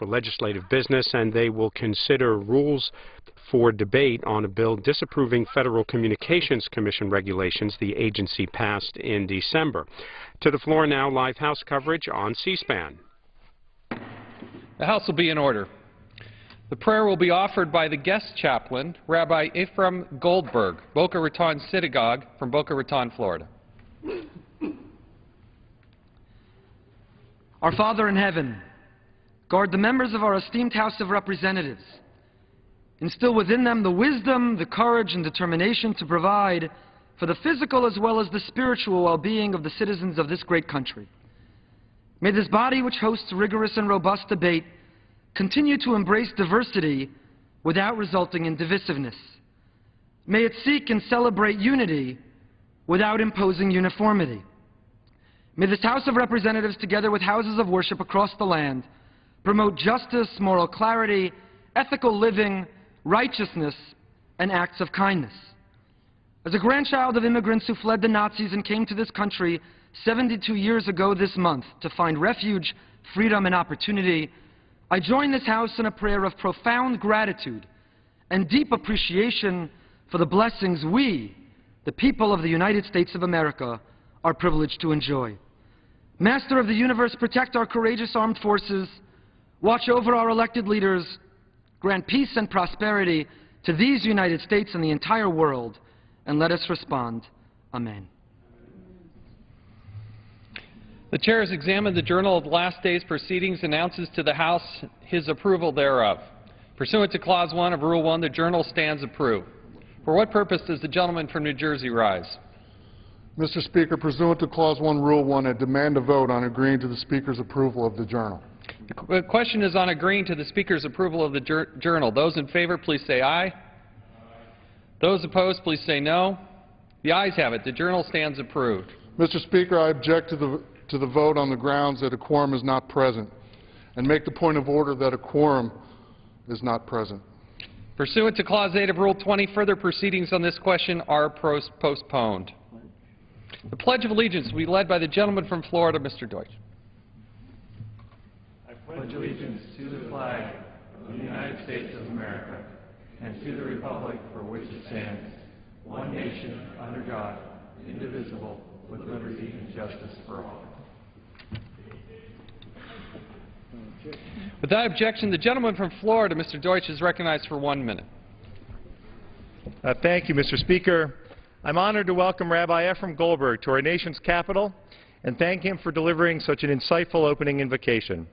for legislative business, and they will consider rules for debate on a bill disapproving Federal Communications Commission regulations the agency passed in December. To the floor now, live House coverage on C-SPAN. The House will be in order. The prayer will be offered by the guest chaplain, Rabbi Ephraim Goldberg, Boca Raton Synagogue from Boca Raton, Florida. Our Father in heaven, guard the members of our esteemed House of Representatives. Instill within them the wisdom, the courage, and determination to provide for the physical as well as the spiritual well-being of the citizens of this great country. May this body, which hosts rigorous and robust debate, continue to embrace diversity without resulting in divisiveness. May it seek and celebrate unity without imposing uniformity. May this House of Representatives, together with houses of worship across the land, promote justice, moral clarity, ethical living, righteousness, and acts of kindness. As a grandchild of immigrants who fled the Nazis and came to this country 72 years ago this month to find refuge, freedom, and opportunity, I join this House in a prayer of profound gratitude and deep appreciation for the blessings we, the people of the United States of America, are privileged to enjoy. Master of the universe, protect our courageous armed forces, watch over our elected leaders, grant peace and prosperity to these United States and the entire world, and let us respond. Amen. The Chair has examined the Journal of the last day's proceedings and announces to the House his approval thereof. Pursuant to Clause 1 of Rule 1, the Journal stands approved. For what purpose does the gentleman from New Jersey rise? Mr. Speaker, pursuant to Clause 1, Rule 1, I demand a vote on agreeing to the Speaker's approval of the Journal. The question is on agreeing to the Speaker's approval of the Journal. Those in favor, please say aye. Those opposed, please say no. The ayes have it. The Journal stands approved. Mr. Speaker, I object to the vote on the grounds that a quorum is not present, and make the point of order that a quorum is not present. Pursuant to Clause 8 of Rule 20, further proceedings on this question are postponed. The Pledge of Allegiance will be led by the gentleman from Florida, Mr. Deutsch. I pledge allegiance to the flag of the United States of America and to the republic for which it stands, one nation, under God, indivisible, with liberty and justice for all. Without objection, the gentleman from Florida, Mr. Deutsch, is recognized for 1 minute. Thank you, Mr. Speaker. I'm honored to welcome Rabbi Ephraim Goldberg to our nation's capital and thank him for delivering such an insightful opening invocation.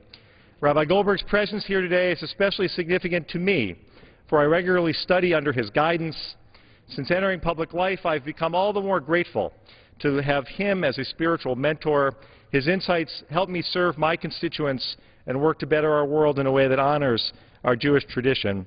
Rabbi Goldberg's presence here today is especially significant to me, for I regularly study under his guidance. Since entering public life, I've become all the more grateful to have him as a spiritual mentor. His insights help me serve my constituents and work to better our world in a way that honors our Jewish tradition.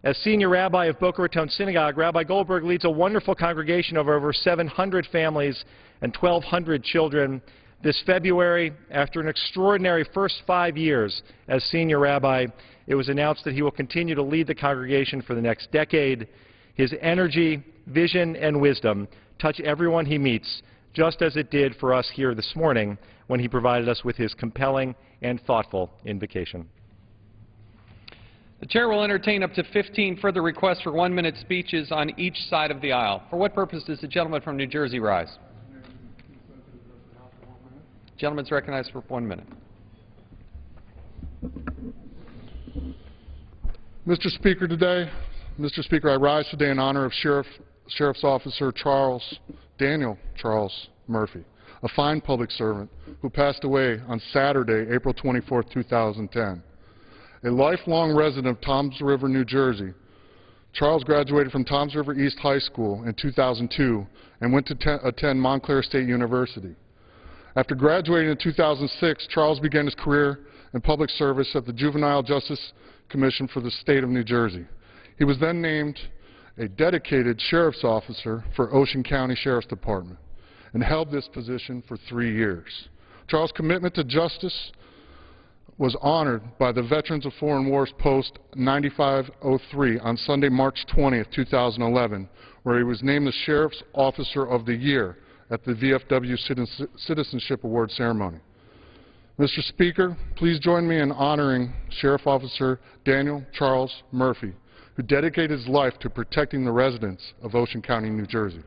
As senior rabbi of Boca Raton Synagogue, Rabbi Goldberg leads a wonderful congregation of over 700 families and 1,200 children. This February, after an extraordinary first 5 years as senior rabbi, it was announced that he will continue to lead the congregation for the next decade. His energy, vision, and wisdom touch everyone he meets, just as it did for us here this morning when he provided us with his compelling and thoughtful invocation. The Chair will entertain up to 15 further requests for 1-minute speeches on each side of the aisle. For what purpose does the gentleman from New Jersey rise? The gentleman is recognized for 1 minute. Mr. Speaker, I rise today in honor of Sheriff's Officer Daniel Charles Murphy, a fine public servant who passed away on Saturday, April 24, 2010. A lifelong resident of Toms River, New Jersey, Charles graduated from Toms River East High School in 2002 and went to attend Montclair State University. After graduating in 2006, Charles began his career in public service at the Juvenile Justice Commission for the state of New Jersey. He was then named a dedicated sheriff's officer for Ocean County Sheriff's Department and held this position for 3 years. Charles' commitment to justice was honored by the Veterans of Foreign Wars Post 9503 on Sunday, March 20, 2011, where he was named the Sheriff's Officer of the Year at the VFW Citizenship Award ceremony. Mr. Speaker, please join me in honoring Sheriff Officer Daniel Charles Murphy, who dedicated his life to protecting the residents of Ocean County, New Jersey.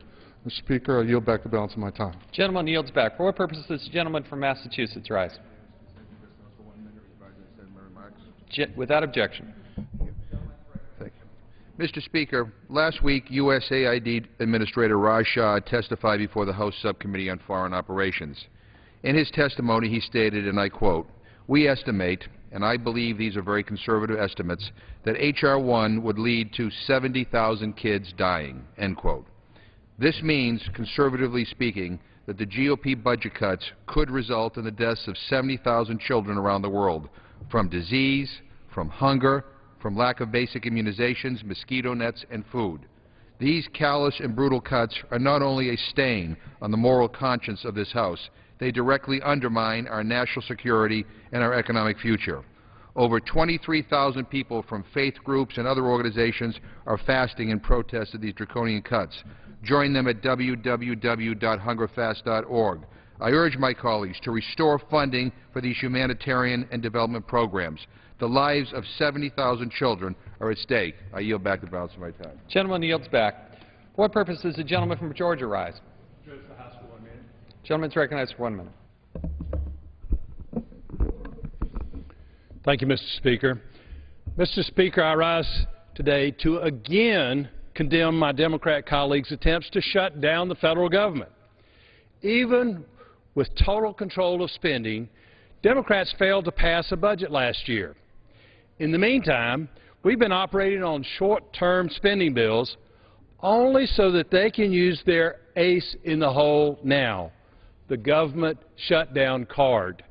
Mr. Speaker, I yield back the balance of my time. Gentleman yields back. For what purpose does the gentleman from Massachusetts rise? Without objection. Thank you. Mr. Speaker, last week USAID Administrator Raj Shah testified before the House Subcommittee on Foreign Operations. In his testimony, he stated, and I quote, "We estimate, and I believe these are very conservative estimates, that H.R. 1 would lead to 70,000 kids dying," end quote. This means, conservatively speaking, that the GOP budget cuts could result in the deaths of 70,000 children around the world from disease, from hunger, from lack of basic immunizations, mosquito nets, and food. These callous and brutal cuts are not only a stain on the moral conscience of this House, they directly undermine our national security and our economic future. Over 23,000 people from faith groups and other organizations are fasting in protest of these draconian cuts. Join them at www.hungerfast.org. I urge my colleagues to restore funding for these humanitarian and development programs. The lives of 70,000 children are at stake. I yield back the balance of my time. Gentleman yields back. For what purpose does the gentleman from Georgia rise? Gentleman is recognized for 1 minute. Thank you, Mr. Speaker. Mr. Speaker, I rise today to again condemn my Democrat colleagues' attempts to shut down the federal government. Even with total control of spending, Democrats failed to pass a budget last year. In the meantime, we've been operating on short-term spending bills only so that they can use their ace in the hole now, the government shutdown card.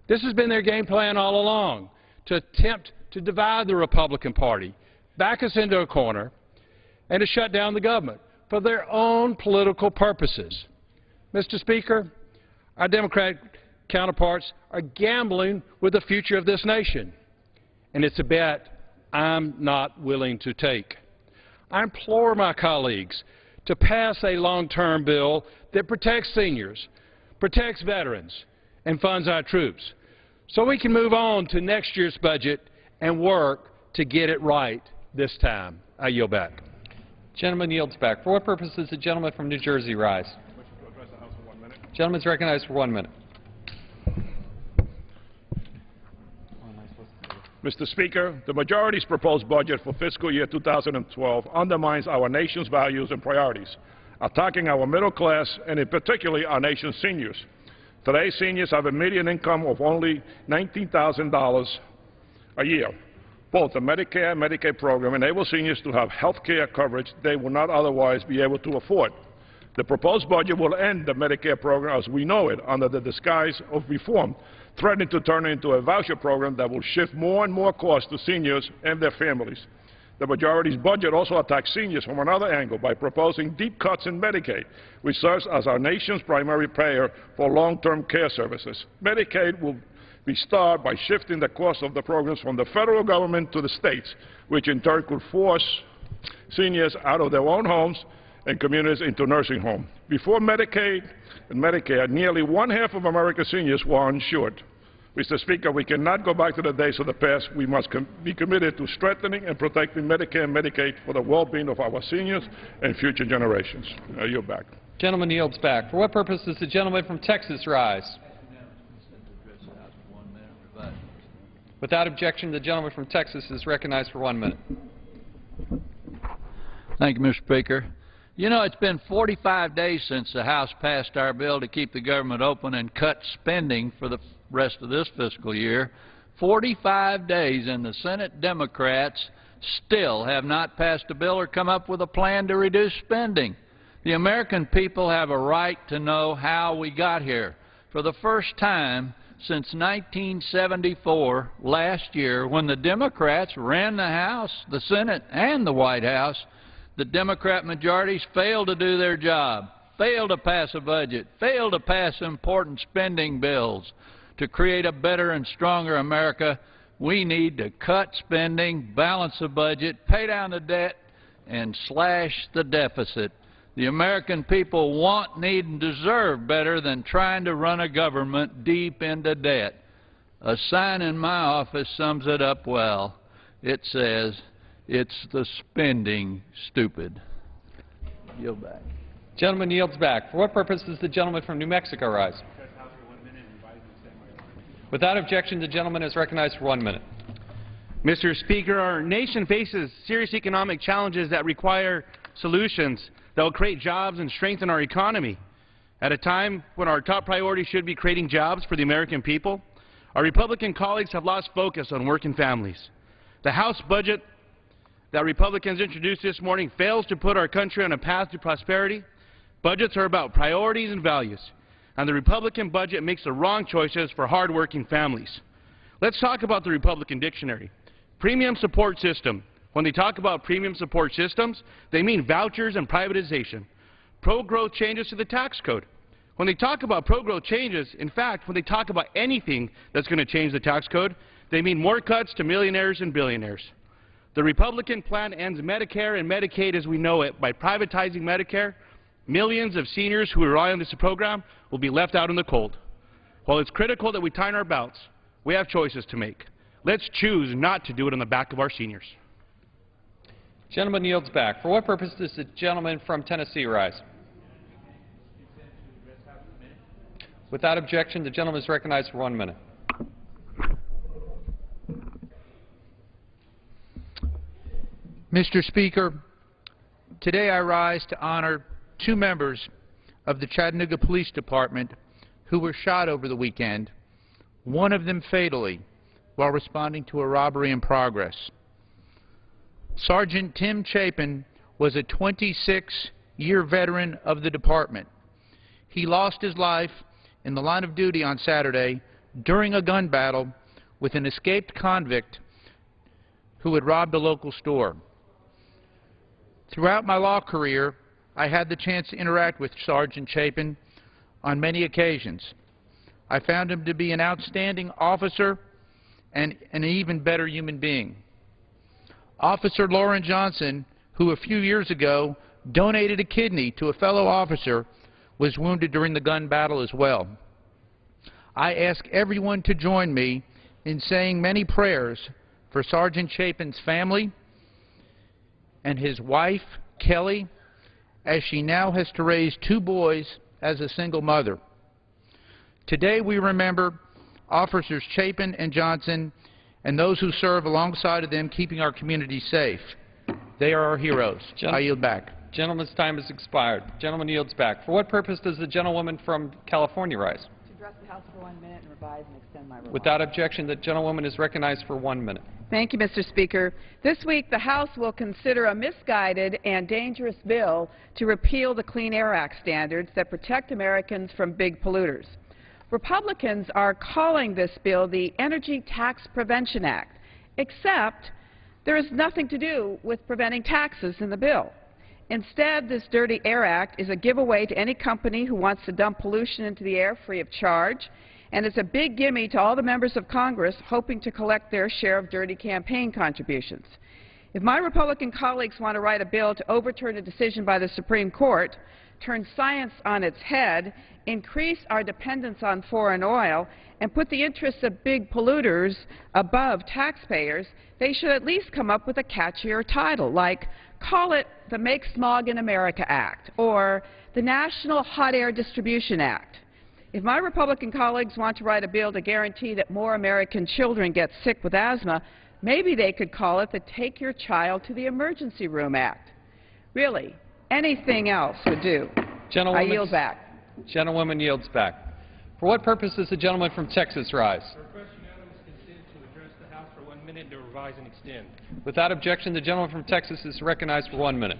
This has been their game plan all along, to attempt to divide the Republican Party, back us into a corner, and to shut down the government for their own political purposes. Mr. Speaker, our Democratic counterparts are gambling with the future of this nation, and it's a bet I'm not willing to take. I implore my colleagues to pass a long-term bill that protects seniors, protects veterans, and funds our troops, so we can move on to next year's budget and work to get it right this time. I yield back. Gentleman yields back. For what purpose does the gentleman from New Jersey rise? Gentleman is recognized for 1 minute. Mr. Speaker, the majority's proposed budget for fiscal year 2012 undermines our nation's values and priorities, attacking our middle class and in particular our nation's seniors. Today's seniors have a median income of only $19,000 a year. Both the Medicare and Medicaid program enable seniors to have health care coverage they will not otherwise be able to afford. The proposed budget will end the Medicare program as we know it under the disguise of reform, threatening to turn it into a voucher program that will shift more and more costs to seniors and their families. The majority's budget also attacks seniors from another angle by proposing deep cuts in Medicaid, which serves as our nation's primary payer for long-term care services. Medicaid will be starved by shifting the cost of the programs from the federal government to the states, which in turn could force seniors out of their own homes and communities into nursing homes. Before Medicaid and Medicare, nearly one-half of America's seniors were uninsured. Mr. Speaker, we cannot go back to the days of the past. We must be committed to strengthening and protecting Medicare and Medicaid for the well-being of our seniors and future generations. I yield back. Gentleman yields back. For what purpose does the gentleman from Texas rise? Without objection, the gentleman from Texas is recognized for 1 minute. Thank you, Mr. Speaker. You know, it's been 45 days since the House passed our bill to keep the government open and cut spending for the rest of this fiscal year. 45 days, and the Senate Democrats still have not passed a bill or come up with a plan to reduce spending. The American people have a right to know how we got here. For the first time since 1974, last year, when the Democrats ran the House, the Senate, and the White House, the Democrat majorities failed to do their job, failed to pass a budget, failed to pass important spending bills. To create a better and stronger America, we need to cut spending, balance the budget, pay down the debt, and slash the deficit. The American people want, need, and deserve better than trying to run a government deep into debt. A sign in my office sums it up well. It says, "It's the spending stupid." Yield back. Gentleman yields back. For what purpose does the gentleman from New Mexico rise? Without objection, the gentleman is recognized for 1 minute. Mr. Speaker, our nation faces serious economic challenges that require solutions that will create jobs and strengthen our economy. At a time when our top priority should be creating jobs for the American people, our Republican colleagues have lost focus on working families. The House budget that Republicans introduced this morning fails to put our country on a path to prosperity. Budgets are about priorities and values, and the Republican budget makes the wrong choices for hard-working families. Let's talk about the Republican dictionary. Premium support system. When they talk about premium support systems, they mean vouchers and privatization. Pro-growth changes to the tax code. When they talk about pro-growth changes, in fact, when they talk about anything that's going to change the tax code, they mean more cuts to millionaires and billionaires. The Republican plan ends Medicare and Medicaid as we know it by privatizing Medicare. Millions of seniors who rely on this program will be left out in the cold. While it's critical that we tighten our belts, we have choices to make. Let's choose not to do it on the back of our seniors. Gentleman yields back. For what purpose does the gentleman from Tennessee rise? Without objection, the gentleman is recognized for 1 minute. Mr. Speaker, today I rise to honor 2 members of the Chattanooga Police Department who were shot over the weekend, one of them fatally, while responding to a robbery in progress. Sergeant Tim Chapin was a 26-year veteran of the department. He lost his life in the line of duty on Saturday during a gun battle with an escaped convict who had robbed a local store. Throughout my law career, I had the chance to interact with Sergeant Chapin on many occasions. I found him to be an outstanding officer and an even better human being. Officer Lauren Johnson, who a few years ago donated a kidney to a fellow officer, was wounded during the gun battle as well. I ask everyone to join me in saying many prayers for Sergeant Chapin's family and his wife, Kelly, as she now has to raise 2 boys as a single mother. Today we remember Officers Chapin and Johnson and those who serve alongside of them, keeping our community safe. They are our heroes. I yield back. Gentleman's time has expired. Gentleman yields back. For what purpose does the gentlewoman from California rise? To address the House for 1 minute and revise and extend my remarks. Without objection, the gentlewoman is recognized for 1 minute. Thank you, Mr. Speaker. This week, the House will consider a misguided and dangerous bill to repeal the Clean Air Act standards that protect Americans from big polluters. Republicans are calling this bill the Energy Tax Prevention Act, except there is nothing to do with preventing taxes in the bill. Instead, this Dirty Air Act is a giveaway to any company who wants to dump pollution into the air free of charge, and it's a big gimme to all the members of Congress hoping to collect their share of dirty campaign contributions. If my Republican colleagues want to write a bill to overturn a decision by the Supreme Court, turn science on its head, increase our dependence on foreign oil, and put the interests of big polluters above taxpayers, they should at least come up with a catchier title, like call it the Make Smog in America Act or the National Hot Air Distribution Act. If my Republican colleagues want to write a bill to guarantee that more American children get sick with asthma, maybe they could call it the Take Your Child to the Emergency Room Act. Really, anything else would do. I yield back. Gentlewoman yields back. For what purpose does the gentleman from Texas rise? Request unanimous consent to address the House for 1 minute to revise and extend. Without objection, the gentleman from Texas is recognized for 1 minute.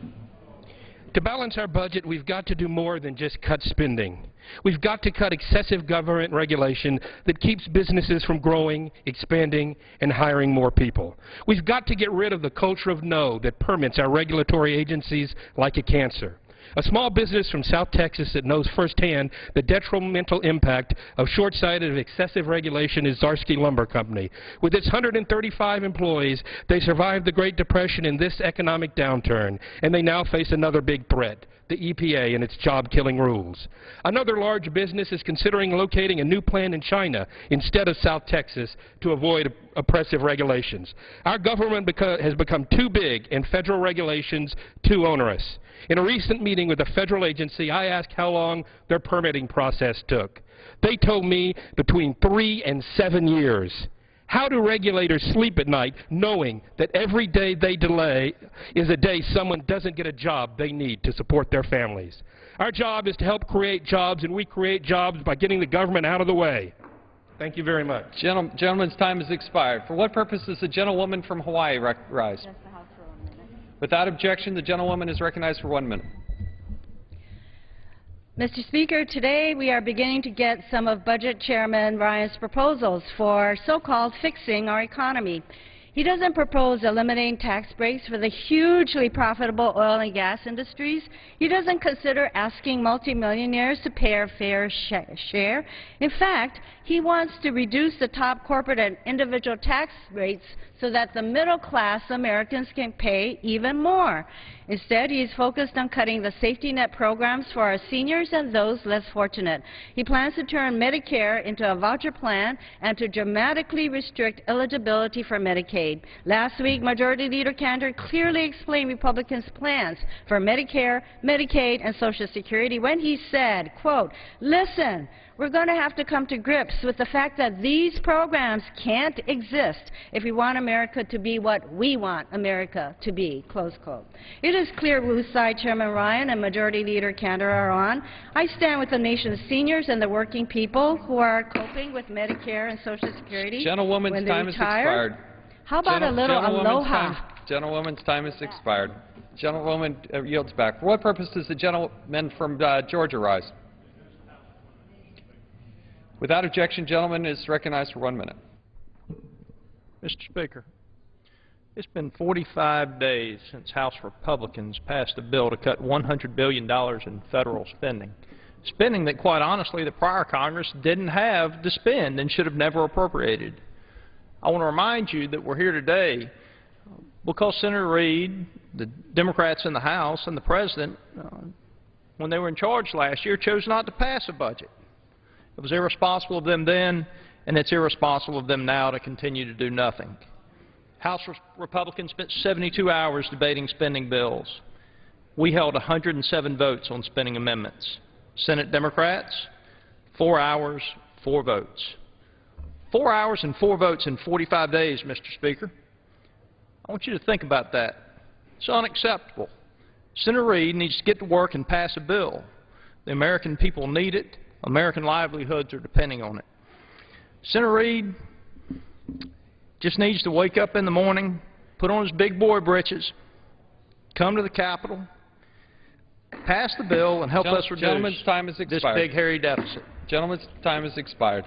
To balance our budget, we've got to do more than just cut spending. We've got to cut excessive government regulation that keeps businesses from growing, expanding, and hiring more people. We've got to get rid of the culture of no that permits our regulatory agencies like a cancer. A small business from South Texas that knows firsthand the detrimental impact of short-sighted and excessive regulation is Zarsky Lumber Company. With its 135 employees, they survived the Great Depression and this economic downturn, and they now face another big threat, the EPA and its job-killing rules. Another large business is considering locating a new plant in China instead of South Texas to avoid oppressive regulations. Our government has become too big and federal regulations too onerous. In a recent meeting with a federal agency, I asked how long their permitting process took. They told me between 3 and 7 years. How do regulators sleep at night knowing that every day they delay is a day someone doesn't get a job they need to support their families? Our job is to help create jobs, and we create jobs by getting the government out of the way. Thank you very much. Gentleman's time has expired. For what purpose does the gentlewoman from Hawaii rise? Without objection, the gentlewoman is recognized for 1 minute. Mr. Speaker, today we are beginning to get some of Budget Chairman Ryan's proposals for so-called fixing our economy. He doesn't propose eliminating tax breaks for the hugely profitable oil and gas industries. He doesn't consider asking multimillionaires to pay a fair share. In fact, he wants to reduce the top corporate and individual tax rates so that the middle-class Americans can pay even more. Instead, he is focused on cutting the safety net programs for our seniors and those less fortunate. He plans to turn Medicare into a voucher plan and to dramatically restrict eligibility for Medicaid. Last week, Majority Leader Cantor clearly explained Republicans' plans for Medicare, Medicaid, and Social Security when he said, quote, "Listen, we're going to have to come to grips with the fact that these programs can't exist if we want America to be what we want America to be," close quote. It is clear whose side Chairman Ryan and Majority Leader Cantor are on. I stand with the nation's seniors and the working people who are coping with Medicare and Social Security Gentlewoman's when they time retire. has expired. How about a little aloha? Gentlewoman's time has expired. Gentlewoman yields back. For what purpose does the gentleman from Georgia rise? Without objection, gentleman is recognized for 1 minute. Mr. Speaker, it's been 45 days since House Republicans passed a bill to cut $100 billion in federal spending, spending that, quite honestly, the prior Congress didn't have to spend and should have never appropriated. I want to remind you that we're here today because Senator Reid, the Democrats in the House, and the President, when they were in charge last year, chose not to pass a budget. It was irresponsible of them then, and it's irresponsible of them now to continue to do nothing. House Republicans spent 72 hours debating spending bills. We held 107 votes on spending amendments. Senate Democrats, 4 hours, 4 votes. 4 hours and 4 votes in 45 days, Mr. Speaker. I want you to think about that. It's unacceptable. Senator Reid needs to get to work and pass a bill. The American people need it. American livelihoods are depending on it. Senator Reid just needs to wake up in the morning, put on his big boy britches, come to the Capitol, pass the bill, and help us reduce this big, hairy deficit. Gentleman's time has expired.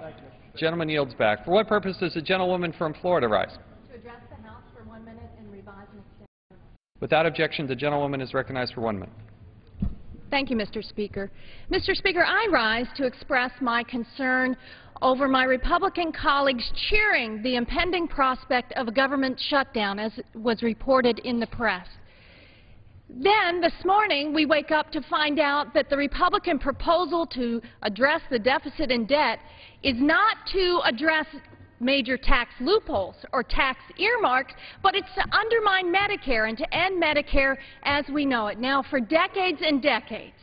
Gentleman yields back. For what purpose does the gentlewoman from Florida rise? To address the House for 1 minute and revise and extend. Without objection, the gentlewoman is recognized for 1 minute. Thank you, Mr. Speaker. Mr. Speaker, I rise to express my concern over my Republican colleagues cheering the impending prospect of a government shutdown, as was reported in the press. Then, this morning, we wake up to find out that the Republican proposal to address the deficit and debt is not to address major tax loopholes or tax earmarks, but it's to undermine Medicare and to end Medicare as we know it. Now, for decades and decades,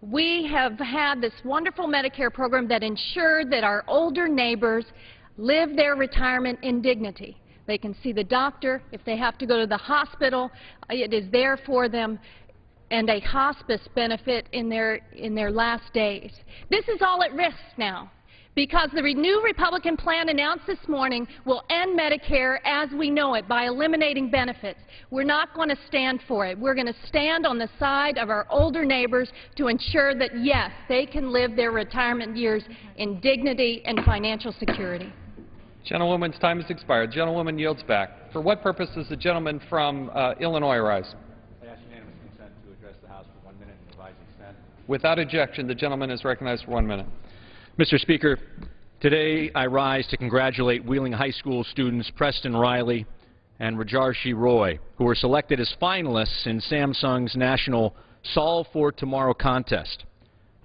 we have had this wonderful Medicare program that ensured that our older neighbors live their retirement in dignity. They can see the doctor. If they have to go to the hospital, it is there for them, and a hospice benefit in their last days. This is all at risk now, because the new Republican plan announced this morning will end Medicare as we know it by eliminating benefits. We're not going to stand for it. We're going to stand on the side of our older neighbors to ensure that, yes, they can live their retirement years in dignity and financial security. Gentlewoman's time has expired. Gentlewoman yields back. For what purpose does the gentleman from Illinois rise? I ask unanimous consent to address the House for 1 minute and revise and extend. Without objection, the gentleman is recognized for 1 minute. Mr. Speaker, today I rise to congratulate Wheeling High School students Preston Riley and Rajarshi Roy, who were selected as finalists in Samsung's National Solve for Tomorrow contest.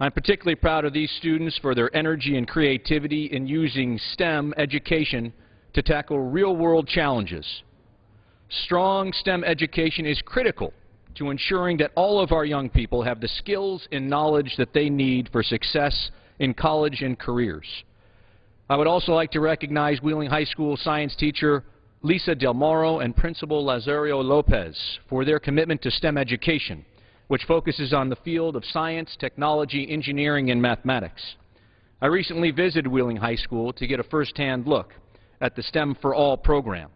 I'm particularly proud of these students for their energy and creativity in using STEM education to tackle real-world challenges. Strong STEM education is critical to ensuring that all of our young people have the skills and knowledge that they need for success in college and careers. I would also like to recognize Wheeling High School science teacher Lisa Del Moro and Principal Lazario Lopez for their commitment to STEM education, which focuses on the field of science, technology, engineering, and mathematics. I recently visited Wheeling High School to get a first-hand look at the STEM for All program,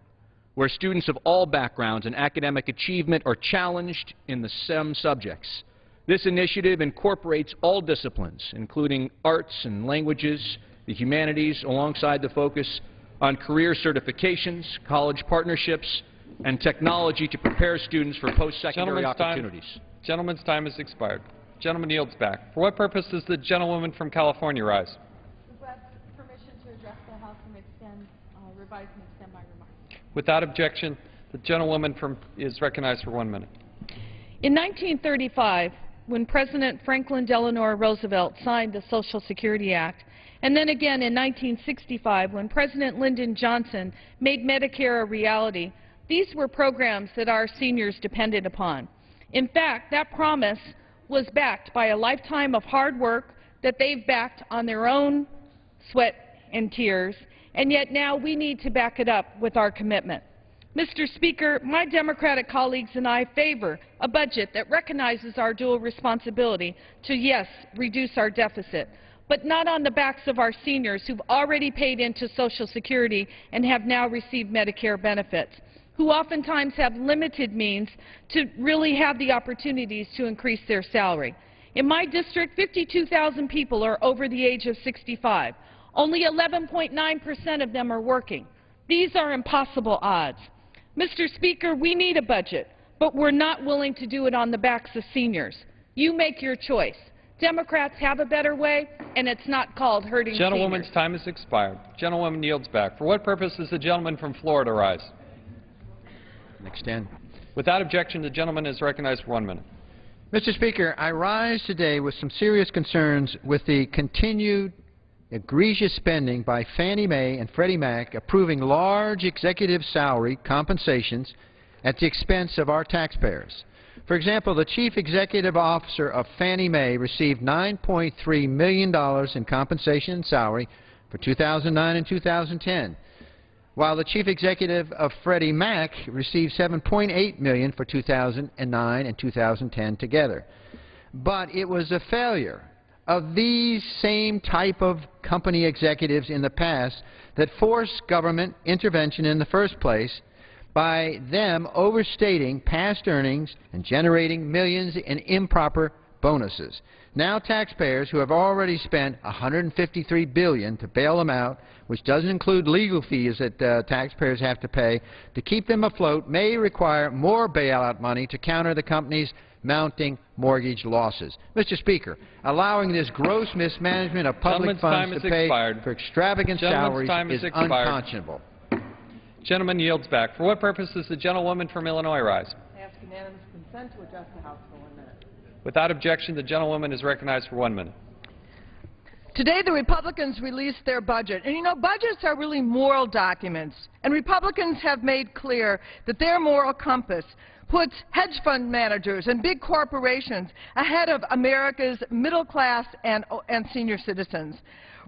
where students of all backgrounds and academic achievement are challenged in the STEM subjects. This initiative incorporates all disciplines, including arts and languages, the humanities, alongside the focus on career certifications, college partnerships, and technology to prepare students for post-secondary opportunities. Gentleman's time has expired. Gentleman yields back. For what purpose does the gentlewoman from California rise? Request permission to address the House and revise and extend my remarks. Without objection, the gentlewoman is recognized for 1 minute. In 1935, when President Franklin Delano Roosevelt signed the Social Security Act, and then again in 1965 when President Lyndon Johnson made Medicare a reality, these were programs that our seniors depended upon. In fact, that promise was backed by a lifetime of hard work that they've backed on their own sweat and tears, and yet now we need to back it up with our commitment. Mr. Speaker, my Democratic colleagues and I favor a budget that recognizes our dual responsibility to, yes, reduce our deficit, but not on the backs of our seniors who've already paid into Social Security and have now received Medicare benefits, who oftentimes have limited means to really have the opportunities to increase their salary. In my district, 52,000 people are over the age of 65. Only 11.9% of them are working. These are impossible odds. Mr. Speaker, we need a budget, but we're not willing to do it on the backs of seniors. You make your choice. Democrats have a better way, and it's not called hurting Gentlewoman's seniors. time has expired. Gentlewoman yields back. For what purpose does the gentleman from Florida rise? Extend. Without objection, the gentleman is recognized for 1 minute. Mr. Speaker, I rise today with some serious concerns with the continued egregious spending by Fannie Mae and Freddie Mac approving large executive salary compensations at the expense of our taxpayers. For example, the chief executive officer of Fannie Mae received $9.3 million in compensation and salary for 2009 and 2010, while the chief executive of Freddie Mac received $7.8 million for 2009 and 2010 together. But it was a failure of these same type of company executives in the past that forced government intervention in the first place by them overstating past earnings and generating millions in improper bonuses. Now taxpayers who have already spent $153 billion to bail them out, which doesn't include legal fees that taxpayers have to pay to keep them afloat, may require more bailout money to counter the company's mounting mortgage losses. Mr. Speaker, allowing this gross mismanagement of public funds to pay for extravagant salaries is unconscionable. Gentleman yields back. For what purpose does the gentlewoman from Illinois rise? I ask unanimous consent to address the House for 1 minute. Without objection, the gentlewoman is recognized for 1 minute. Today, the Republicans released their budget. And, you know, budgets are really moral documents. And Republicans have made clear that their moral compass puts hedge fund managers and big corporations ahead of America's middle class and senior citizens.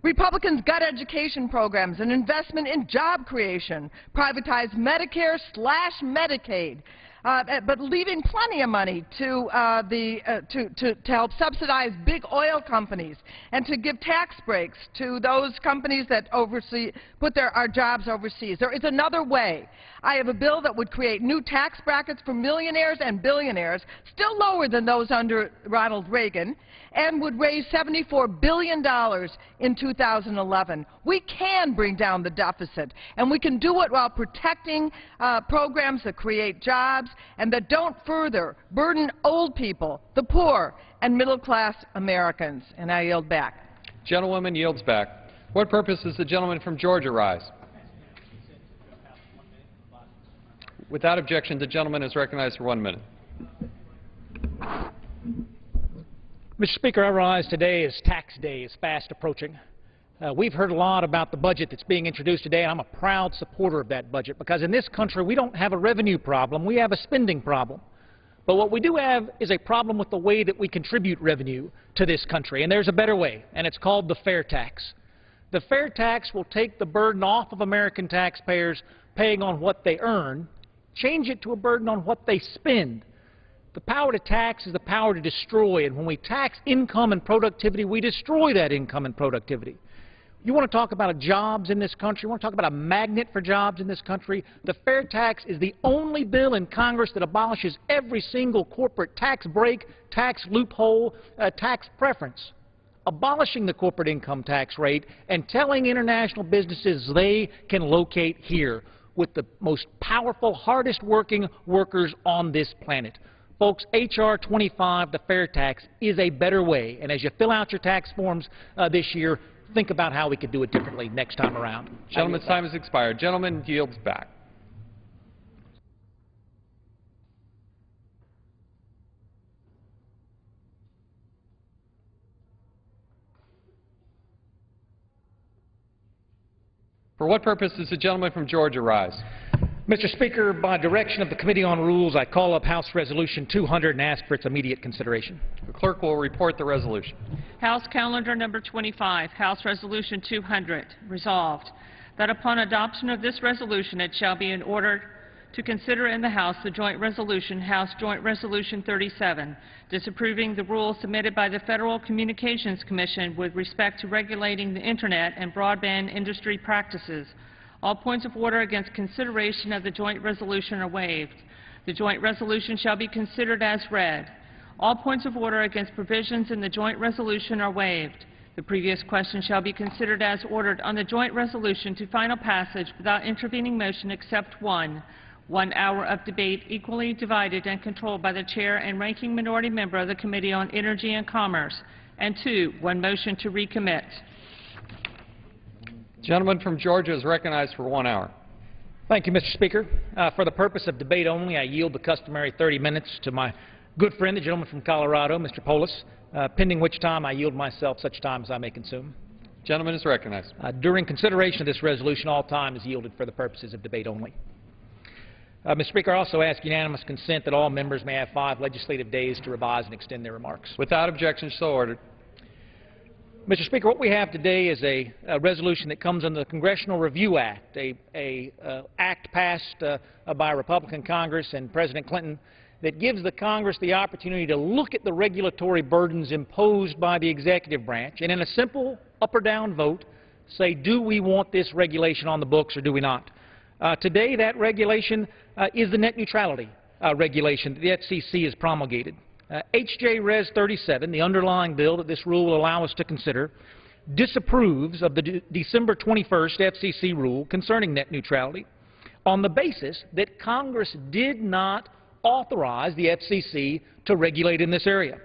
Republicans gut education programs and investment in job creation, privatize Medicare/Medicaid, but leaving plenty of money to help subsidize big oil companies and to give tax breaks to those companies that put our jobs overseas. There is another way. I have a bill that would create new tax brackets for millionaires and billionaires, still lower than those under Ronald Reagan, and would raise $74 billion in 2011. We can bring down the deficit, and we can do it while protecting programs that create jobs and that don't further burden old people, the poor, and middle-class Americans. And I yield back. Gentlewoman yields back. What purpose does the gentleman from Georgia rise? Without objection, the gentleman is recognized for 1 minute. Mr. Speaker, I rise today as tax day is fast approaching. We've heard a lot about the budget that's being introduced today, and I'm a proud supporter of that budget because in this country we don't have a revenue problem, we have a spending problem. But what we do have is a problem with the way that we contribute revenue to this country, and there's a better way, and it's called the fair tax. The fair tax will take the burden off of American taxpayers paying on what they earn, change it to a burden on what they spend. The power to tax is the power to destroy, and when we tax income and productivity, we destroy that income and productivity. You want to talk about jobs in this country, you want to talk about a magnet for jobs in this country, the fair tax is the only bill in Congress that abolishes every single corporate tax break, tax loophole, tax preference. Abolishing the corporate income tax rate and telling international businesses they can locate here with the most powerful, hardest working workers on this planet. Folks, H.R. 25, the fair tax, is a better way. And as you fill out your tax forms this year, think about how we could do it differently next time around. Gentleman's time has expired. Gentleman yields back. For what purpose does the gentleman from Georgia rise? Mr. Speaker, by direction of the Committee on Rules, I call up House Resolution 200 and ask for its immediate consideration. The clerk will report the resolution. House Calendar Number 25, House Resolution 200, resolved that upon adoption of this resolution, it shall be in order to consider in the House the joint resolution, House Joint Resolution 37, disapproving the rule submitted by the Federal Communications Commission with respect to regulating the Internet and broadband industry practices. All points of order against consideration of the joint resolution are waived. The joint resolution shall be considered as read. All points of order against provisions in the joint resolution are waived. The previous question shall be considered as ordered on the joint resolution to final passage without intervening motion except one. 1 hour of debate equally divided and controlled by the chair and ranking minority member of the Committee on Energy and Commerce. And 2, 1 motion to recommit. Gentleman from Georgia is recognized for 1 hour. Thank you, Mr. Speaker. For the purpose of debate only, I yield the customary 30 minutes to my good friend, the gentleman from Colorado, Mr. Polis, pending which time I yield myself such time as I may consume. Gentleman is recognized. During consideration of this resolution, all time is yielded for the purposes of debate only. Mr. Speaker, I also ask unanimous consent that all members may have 5 legislative days to revise and extend their remarks. Without objection, so ordered. Mr. Speaker, what we have today is a resolution that comes under the Congressional Review Act, a act passed by a Republican Congress and President Clinton that gives the Congress the opportunity to look at the regulatory burdens imposed by the executive branch and in a simple up or down vote say, do we want this regulation on the books or do we not? Today, that regulation is the net neutrality regulation that the FCC has promulgated. H.J. Res. 37, the underlying bill that this rule will allow us to consider, disapproves of the December 21st FCC rule concerning net neutrality on the basis that Congress did not authorize the FCC to regulate in this area.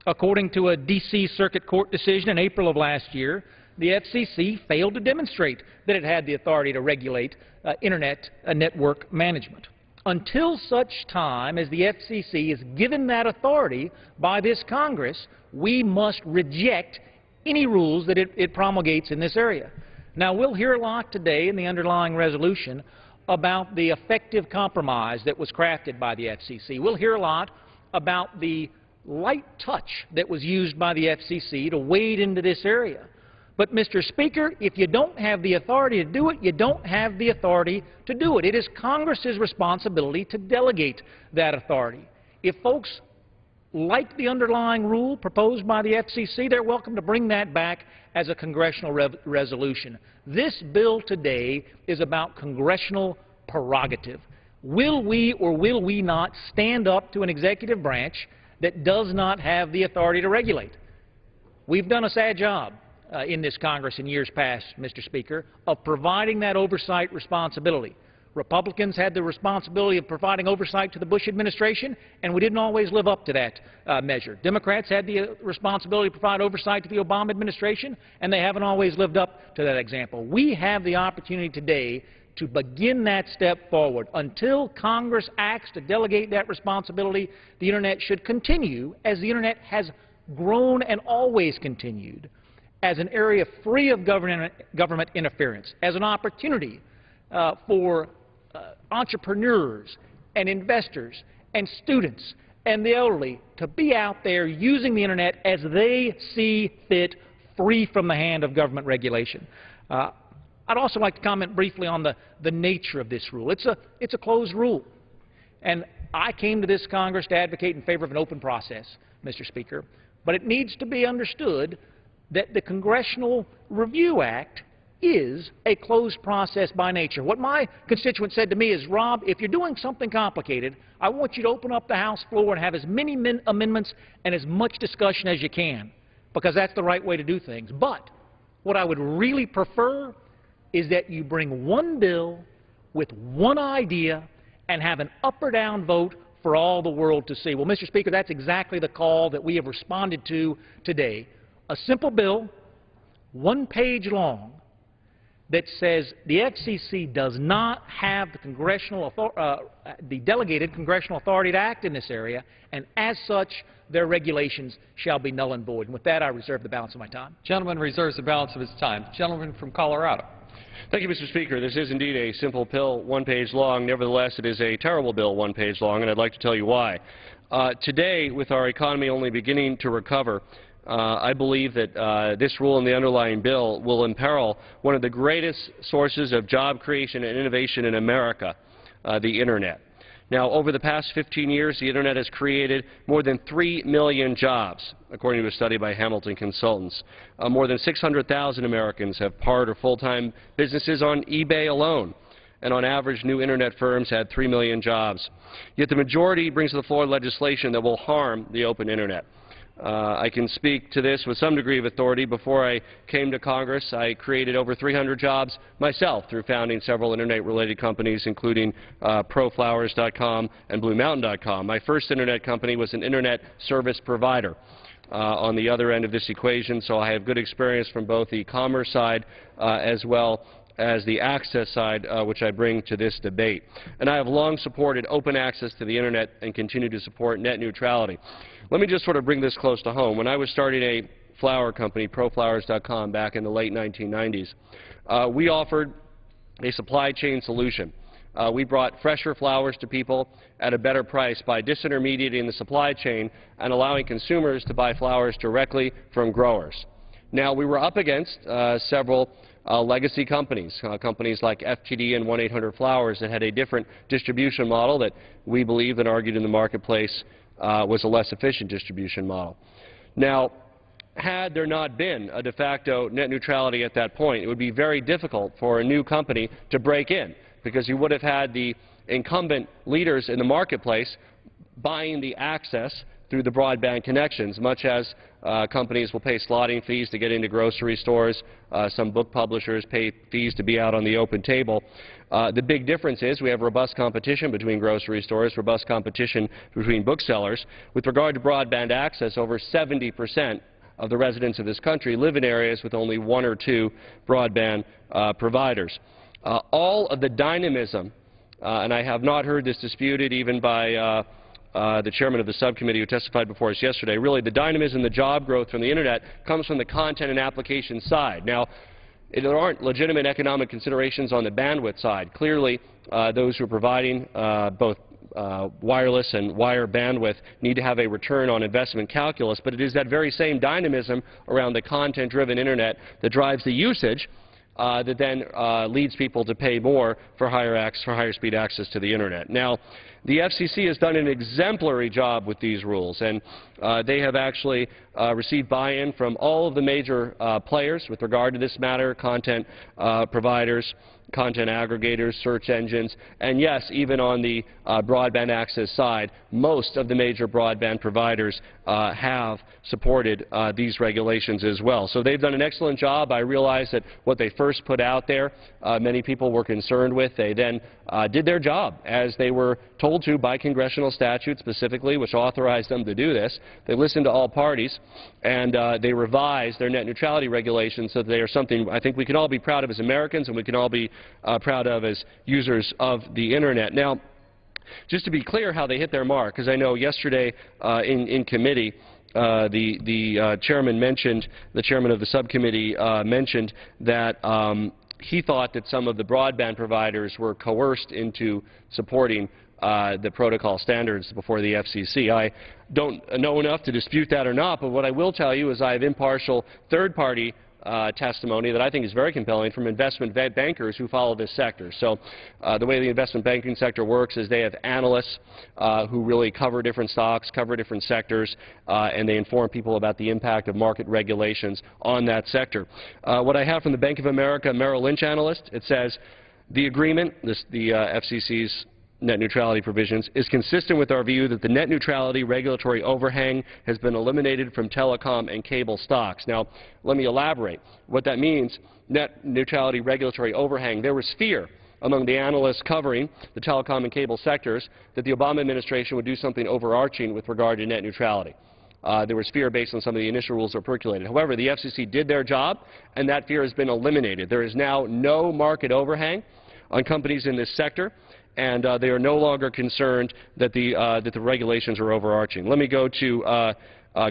According to a D.C. Circuit Court decision in April of last year, the FCC failed to demonstrate that it had the authority to regulate Internet network management. Until such time as the FCC is given that authority by this Congress, we must reject any rules that it promulgates in this area. Now, we'll hear a lot today in the underlying resolution about the effective compromise that was crafted by the FCC. We'll hear a lot about the light touch that was used by the FCC to wade into this area. But, Mr. Speaker, if you don't have the authority to do it, you don't have the authority to do it. It is Congress's responsibility to delegate that authority. If folks like the underlying rule proposed by the FCC, they're welcome to bring that back as a congressional resolution. This bill today is about congressional prerogative. Will we or will we not stand up to an executive branch that does not have the authority to regulate? We've done a sad job in this Congress in years past, Mr. Speaker, of providing that oversight responsibility. Republicans had the responsibility of providing oversight to the Bush administration, and we didn't always live up to that measure. Democrats had the responsibility to provide oversight to the Obama administration, and they haven't always lived up to that example. We have the opportunity today to begin that step forward. Until Congress acts to delegate that responsibility, the Internet should continue as the Internet has grown and always continued as an area free of government interference, as an opportunity for entrepreneurs and investors and students and the elderly to be out there using the Internet as they see fit, free from the hand of government regulation. I'd also like to comment briefly on the nature of this rule. It's a closed rule. And I came to this Congress to advocate in favor of an open process, Mr. Speaker. But it needs to be understood that the Congressional Review Act is a closed process by nature. What my constituent said to me is, Rob, if you're doing something complicated, I want you to open up the House floor and have as many amendments and as much discussion as you can, because that's the right way to do things. But what I would really prefer is that you bring one bill with one idea and have an up or down vote for all the world to see. Well, Mr. Speaker, that's exactly the call that we have responded to today. A simple bill, one page long, that says the FCC does not have the delegated congressional authority to act in this area, and as such, their regulations shall be null and void. And with that, I reserve the balance of my time. Gentleman reserves the balance of his time. Gentleman from Colorado. Thank you, Mr. Speaker. This is indeed a simple bill, one page long. Nevertheless, it is a terrible bill, one page long, and I'd like to tell you why. Today, with our economy only beginning to recover, I believe that this rule and the underlying bill will imperil one of the greatest sources of job creation and innovation in America, the Internet. Now, over the past 15 years, the Internet has created more than 3 million jobs, according to a study by Hamilton Consultants. More than 600,000 Americans have part or full-time businesses on eBay alone. And on average, new Internet firms had 3 million jobs. Yet the majority brings to the floor legislation that will harm the open Internet. I can speak to this with some degree of authority. Before I came to Congress, I created over 300 jobs myself through founding several Internet-related companies, including ProFlowers.com and BlueMountain.com. My first Internet company was an Internet service provider on the other end of this equation, so I have good experience from both the commerce side as well as the access side, which I bring to this debate. And I have long supported open access to the Internet and continue to support net neutrality. Let me just sort of bring this close to home. When I was starting a flower company, ProFlowers.com, back in the late 1990s, we offered a supply chain solution. We brought fresher flowers to people at a better price by disintermediating the supply chain and allowing consumers to buy flowers directly from growers. Now, we were up against several legacy companies, companies like FTD and 1-800-Flowers that had a different distribution model that we believed and argued in the marketplace was a less efficient distribution model. Now, had there not been a de facto net neutrality at that point, it would be very difficult for a new company to break in, because you would have had the incumbent leaders in the marketplace buying the access through the broadband connections, much as companies will pay slotting fees to get into grocery stores. Some book publishers pay fees to be out on the open table. The big difference is we have robust competition between grocery stores, robust competition between booksellers. With regard to broadband access, over 70% of the residents of this country live in areas with only 1 or 2 broadband providers. All of the dynamism, and I have not heard this disputed even by the chairman of the subcommittee who testified before us yesterday, really the dynamism, the job growth from the Internet comes from the content and application side. Now, there aren't legitimate economic considerations on the bandwidth side. Clearly, those who are providing both wireless and wire bandwidth need to have a return on investment calculus, but it is that very same dynamism around the content-driven Internet that drives the usage that then leads people to pay more for higher speed access to the Internet. Now, the FCC has done an exemplary job with these rules, and they have actually received buy-in from all of the major players with regard to this matter, content providers, content aggregators, search engines, and yes, even on the broadband access side, most of the major broadband providers have supported these regulations as well. So they've done an excellent job. I realize that what they first put out there, many people were concerned with. They then did their job as they were told to by congressional statute specifically, which authorized them to do this. They listened to all parties, and they revised their net neutrality regulations so that they are something I think we can all be proud of as Americans and we can all be proud of as users of the Internet. Now, just to be clear how they hit their mark, because I know yesterday in committee the chairman mentioned, the chairman of the subcommittee mentioned that he thought that some of the broadband providers were coerced into supporting the protocol standards before the FCC. I don't know enough to dispute that or not, but what I will tell you is I have impartial third-party testimony that I think is very compelling from investment bankers who follow this sector. So the way the investment banking sector works is they have analysts who really cover different stocks, cover different sectors, and they inform people about the impact of market regulations on that sector. What I have from the Bank of America Merrill Lynch analyst, it says the agreement, the FCC's net neutrality provisions, is consistent with our view that the net neutrality regulatory overhang has been eliminated from telecom and cable stocks. Now, let me elaborate. What that means, net neutrality regulatory overhang, there was fear among the analysts covering the telecom and cable sectors that the Obama administration would do something overarching with regard to net neutrality. There was fear based on some of the initial rules that percolated. However, the FCC did their job, and that fear has been eliminated. There is now no market overhang on companies in this sector, and they are no longer concerned that the regulations are overarching. Let me go to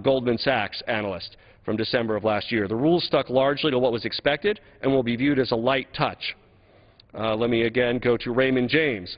Goldman Sachs analyst from December of last year. The rules stuck largely to what was expected and will be viewed as a light touch. Let me again go to Raymond James.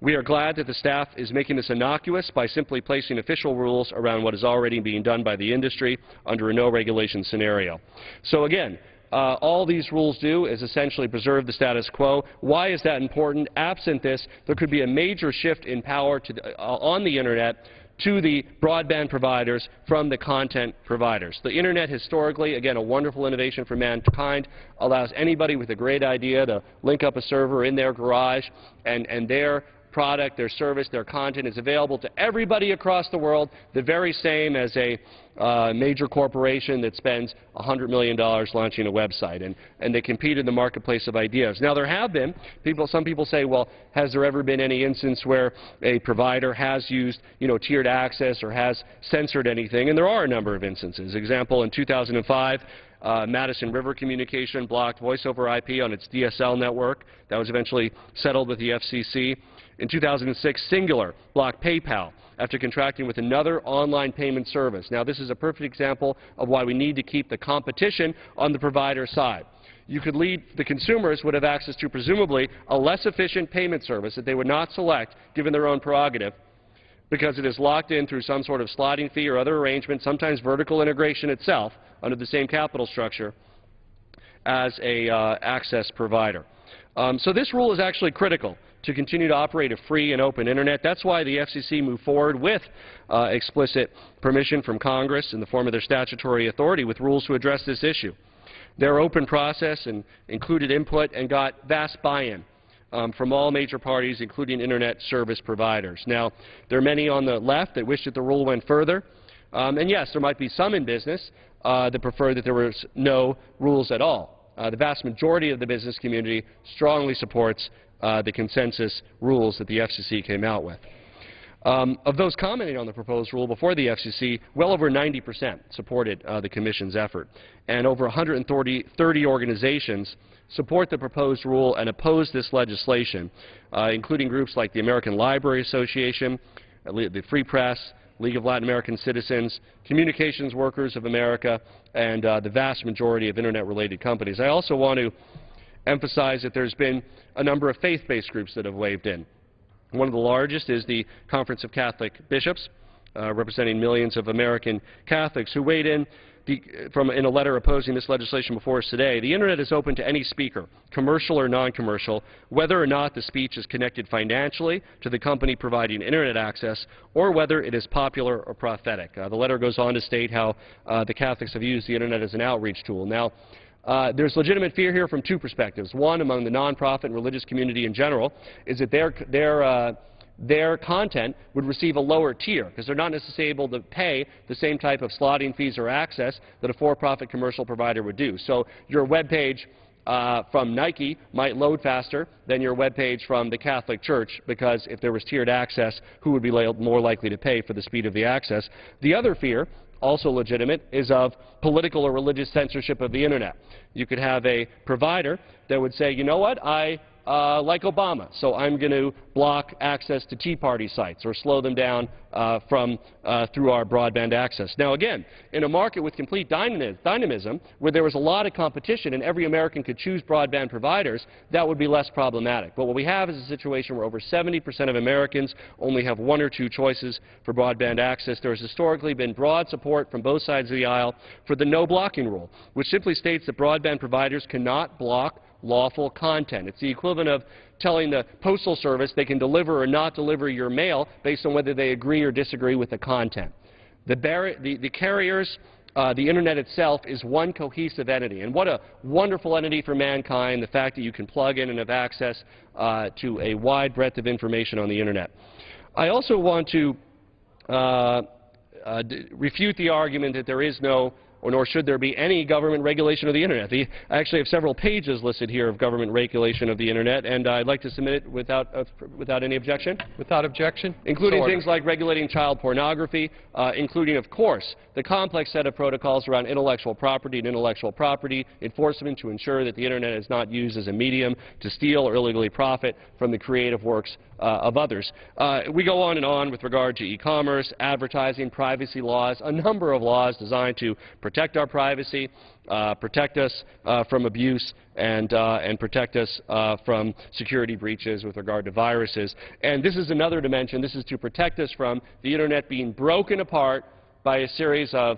We are glad that the staff is making this innocuous by simply placing official rules around what is already being done by the industry under a no-regulation scenario. So again, all these rules do is essentially preserve the status quo. Why is that important? Absent this, there could be a major shift in power on the Internet to the broadband providers from the content providers. The Internet historically, again, a wonderful innovation for mankind, allows anybody with a great idea to link up a server in their garage, and their product, their service, their content is available to everybody across the world, the very same as a major corporation that spends $100 million launching a website, and they compete in the marketplace of ideas. Now, there have been some people say, well, has there ever been any instance where a provider has used, tiered access or has censored anything? And there are a number of instances. Example, in 2005, Madison River Communication blocked voice over IP on its DSL network. That was eventually settled with the FCC. In 2006, Singular blocked PayPal after contracting with another online payment service. Now, this is a perfect example of why we need to keep the competition on the provider side. The consumers would have access to presumably a less efficient payment service that they would not select given their own prerogative, because it is locked in through some sort of slotting fee or other arrangement, sometimes vertical integration itself under the same capital structure as a access provider. So this rule is actually critical to continue to operate a free and open Internet. That's why the FCC moved forward with explicit permission from Congress in the form of their statutory authority with rules to address this issue. Their open process and included input and got vast buy-in from all major parties, including Internet service providers. Now, there are many on the left that wish that the rule went further. And yes, there might be some in business that prefer that there was no rules at all. The vast majority of the business community strongly supports the consensus rules that the FCC came out with. Of those commenting on the proposed rule before the FCC, well over 90% supported the Commission's effort, and over 130 organizations support the proposed rule and oppose this legislation, including groups like the American Library Association, the Free Press, League of Latin American Citizens, Communications Workers of America, and the vast majority of Internet-related companies. I also want to emphasize that there's been a number of faith-based groups that have weighed in. One of the largest is the Conference of Catholic Bishops, representing millions of American Catholics, who weighed in in a letter opposing this legislation before us today. The Internet is open to any speaker, commercial or non-commercial, whether or not the speech is connected financially to the company providing Internet access, or whether it is popular or prophetic. The letter goes on to state how the Catholics have used the Internet as an outreach tool. Now, there's legitimate fear here from two perspectives. One, among the nonprofit and religious community in general, is that their content would receive a lower tier because they're not necessarily able to pay the same type of slotting fees or access that a for-profit commercial provider would do. So your web page from Nike might load faster than your web page from the Catholic Church, because if there was tiered access, who would be more likely to pay for the speed of the access? The other fear, also legitimate, is of political or religious censorship of the Internet. You could have a provider that would say, you know what, I like Obama. So I'm going to block access to Tea Party sites or slow them down through our broadband access. Now, again, in a market with complete dynamism, where there was a lot of competition and every American could choose broadband providers, that would be less problematic. But what we have is a situation where over 70% of Americans only have one or two choices for broadband access. There has historically been broad support from both sides of the aisle for the no blocking rule, which simply states that broadband providers cannot block lawful content. It's the equivalent of telling the Postal Service they can deliver or not deliver your mail based on whether they agree or disagree with the content. The carriers, the Internet itself, is one cohesive entity. And what a wonderful entity for mankind, the fact that you can plug in and have access to a wide breadth of information on the Internet. I also want to refute the argument that there is no, or nor should there be, any government regulation of the Internet. I actually have several pages listed here of government regulation of the Internet, and I'd like to submit it without any objection. Without objection? Including things like regulating child pornography, including, of course, the complex set of protocols around intellectual property and intellectual property enforcement to ensure that the Internet is not used as a medium to steal or illegally profit from the creative works of others. We go on and on with regard to e-commerce, advertising, privacy laws, a number of laws designed to protect our privacy, protect us from abuse, and protect us from security breaches with regard to viruses. And this is another dimension. This is to protect us from the Internet being broken apart by a series of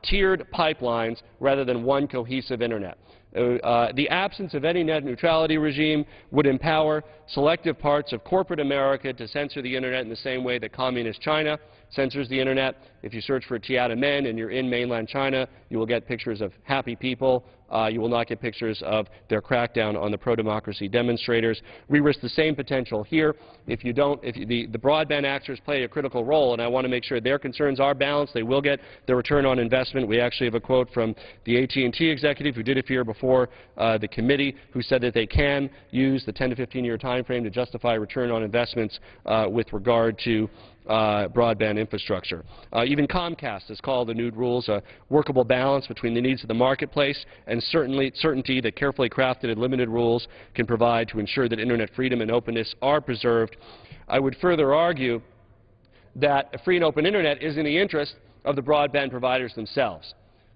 tiered pipelines rather than one cohesive Internet. The absence of any net neutrality regime would empower selective parts of corporate America to censor the Internet in the same way that communist China censors the Internet. If you search for Tiananmen and you're in mainland China, you will get pictures of happy people. You will not get pictures of their crackdown on the pro-democracy demonstrators. We risk the same potential here if you don't, the broadband actors play a critical role, and I want to make sure their concerns are balanced. They will get their return on investment. We actually have a quote from the AT&T executive who did appear before the committee, who said that they can use the 10 to 15-year time frame to justify return on investments with regard to broadband infrastructure. Even Comcast has called the new rules a workable balance between the needs of the marketplace and certainty that carefully crafted and limited rules can provide to ensure that Internet freedom and openness are preserved. I would further argue that a free and open Internet is in the interest of the broadband providers themselves.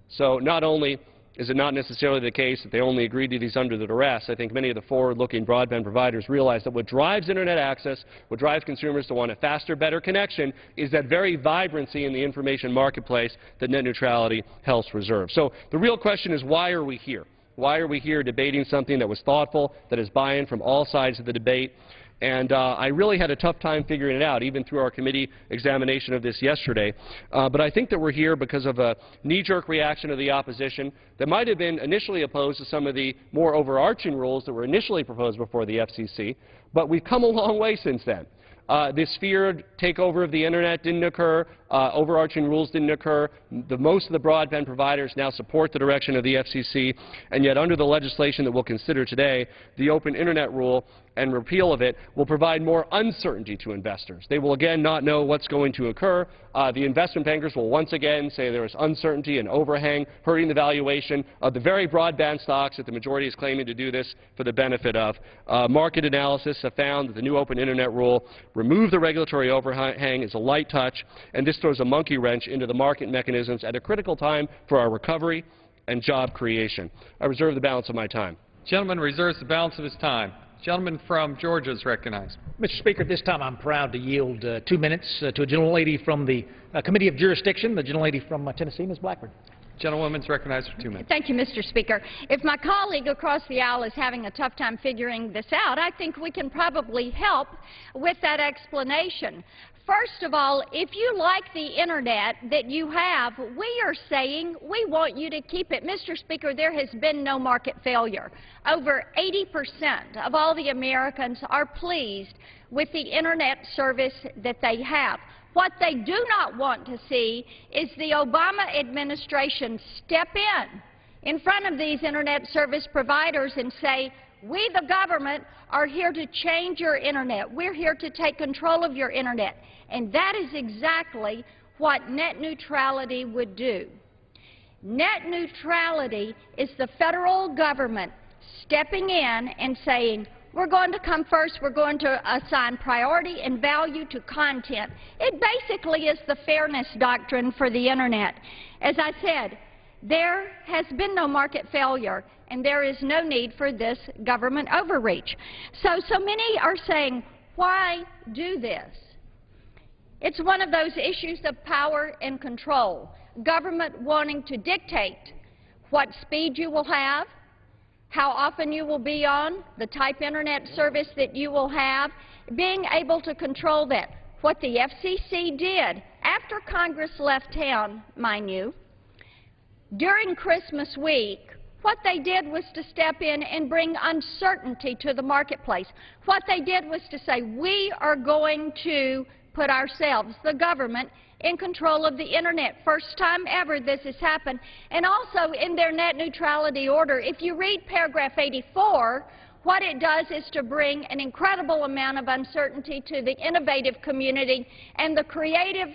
So not only is it not necessarily the case that they only agree to these under the duress. I think many of the forward-looking broadband providers realize that what drives Internet access, what drives consumers to want a faster, better connection, is that very vibrancy in the information marketplace that net neutrality helps preserve. So the real question is, why are we here? Why are we here debating something that was thoughtful, that is buy-in from all sides of the debate? And I really had a tough time figuring it out, even through our committee examination of this yesterday. But I think that we're here because of a knee-jerk reaction of the opposition that might have been initially opposed to some of the more overarching rules that were initially proposed before the FCC. But we've come a long way since then. This feared takeover of the Internet didn't occur. Overarching rules didn't occur. Most of the broadband providers now support the direction of the FCC, and yet under the legislation that we'll consider today, the Open Internet rule and repeal of it will provide more uncertainty to investors. They will again not know what's going to occur. The investment bankers will once again say there is uncertainty and overhang, hurting the valuation of the very broadband stocks that the majority is claiming to do this for the benefit of. Market analysis have found that the new Open Internet rule remove the regulatory overhang is a light touch, and this throws a monkey wrench into the market mechanisms at a critical time for our recovery and job creation. I reserve the balance of my time. Gentleman reserves the balance of his time. Gentleman from Georgia is recognized. Mr. Speaker, at this time I'm proud to yield 2 minutes to a gentlelady from the Committee of Jurisdiction, the gentlelady from Tennessee, Ms. Blackburn. Gentlewoman's recognized for 2 minutes. Thank you, Mr. Speaker. If my colleague across the aisle is having a tough time figuring this out, I think we can probably help with that explanation. First of all, if you like the Internet that you have, we are saying we want you to keep it. Mr. Speaker, there has been no market failure. Over 80% of all the Americans are pleased with the Internet service that they have. What they do not want to see is the Obama administration step in front of these Internet service providers and say, we, the government, are here to change your Internet. We're here to take control of your Internet. And that is exactly what net neutrality would do. Net neutrality is the federal government stepping in and saying, we're going to come first. We're going to assign priority and value to content. It basically is the fairness doctrine for the Internet. As I said, there has been no market failure, and there is no need for this government overreach. So many are saying, why do this? It's one of those issues of power and control. Government wanting to dictate what speed you will have, how often you will be on, the type Internet service that you will have, being able to control that. What the FCC did after Congress left town, mind you, during Christmas week, what they did was to step in and bring uncertainty to the marketplace. What they did was to say, we are going to put ourselves, the government, in control of the Internet. First time ever this has happened. And also in their net neutrality order, if you read paragraph 84, what it does is to bring an incredible amount of uncertainty to the innovative community and the creative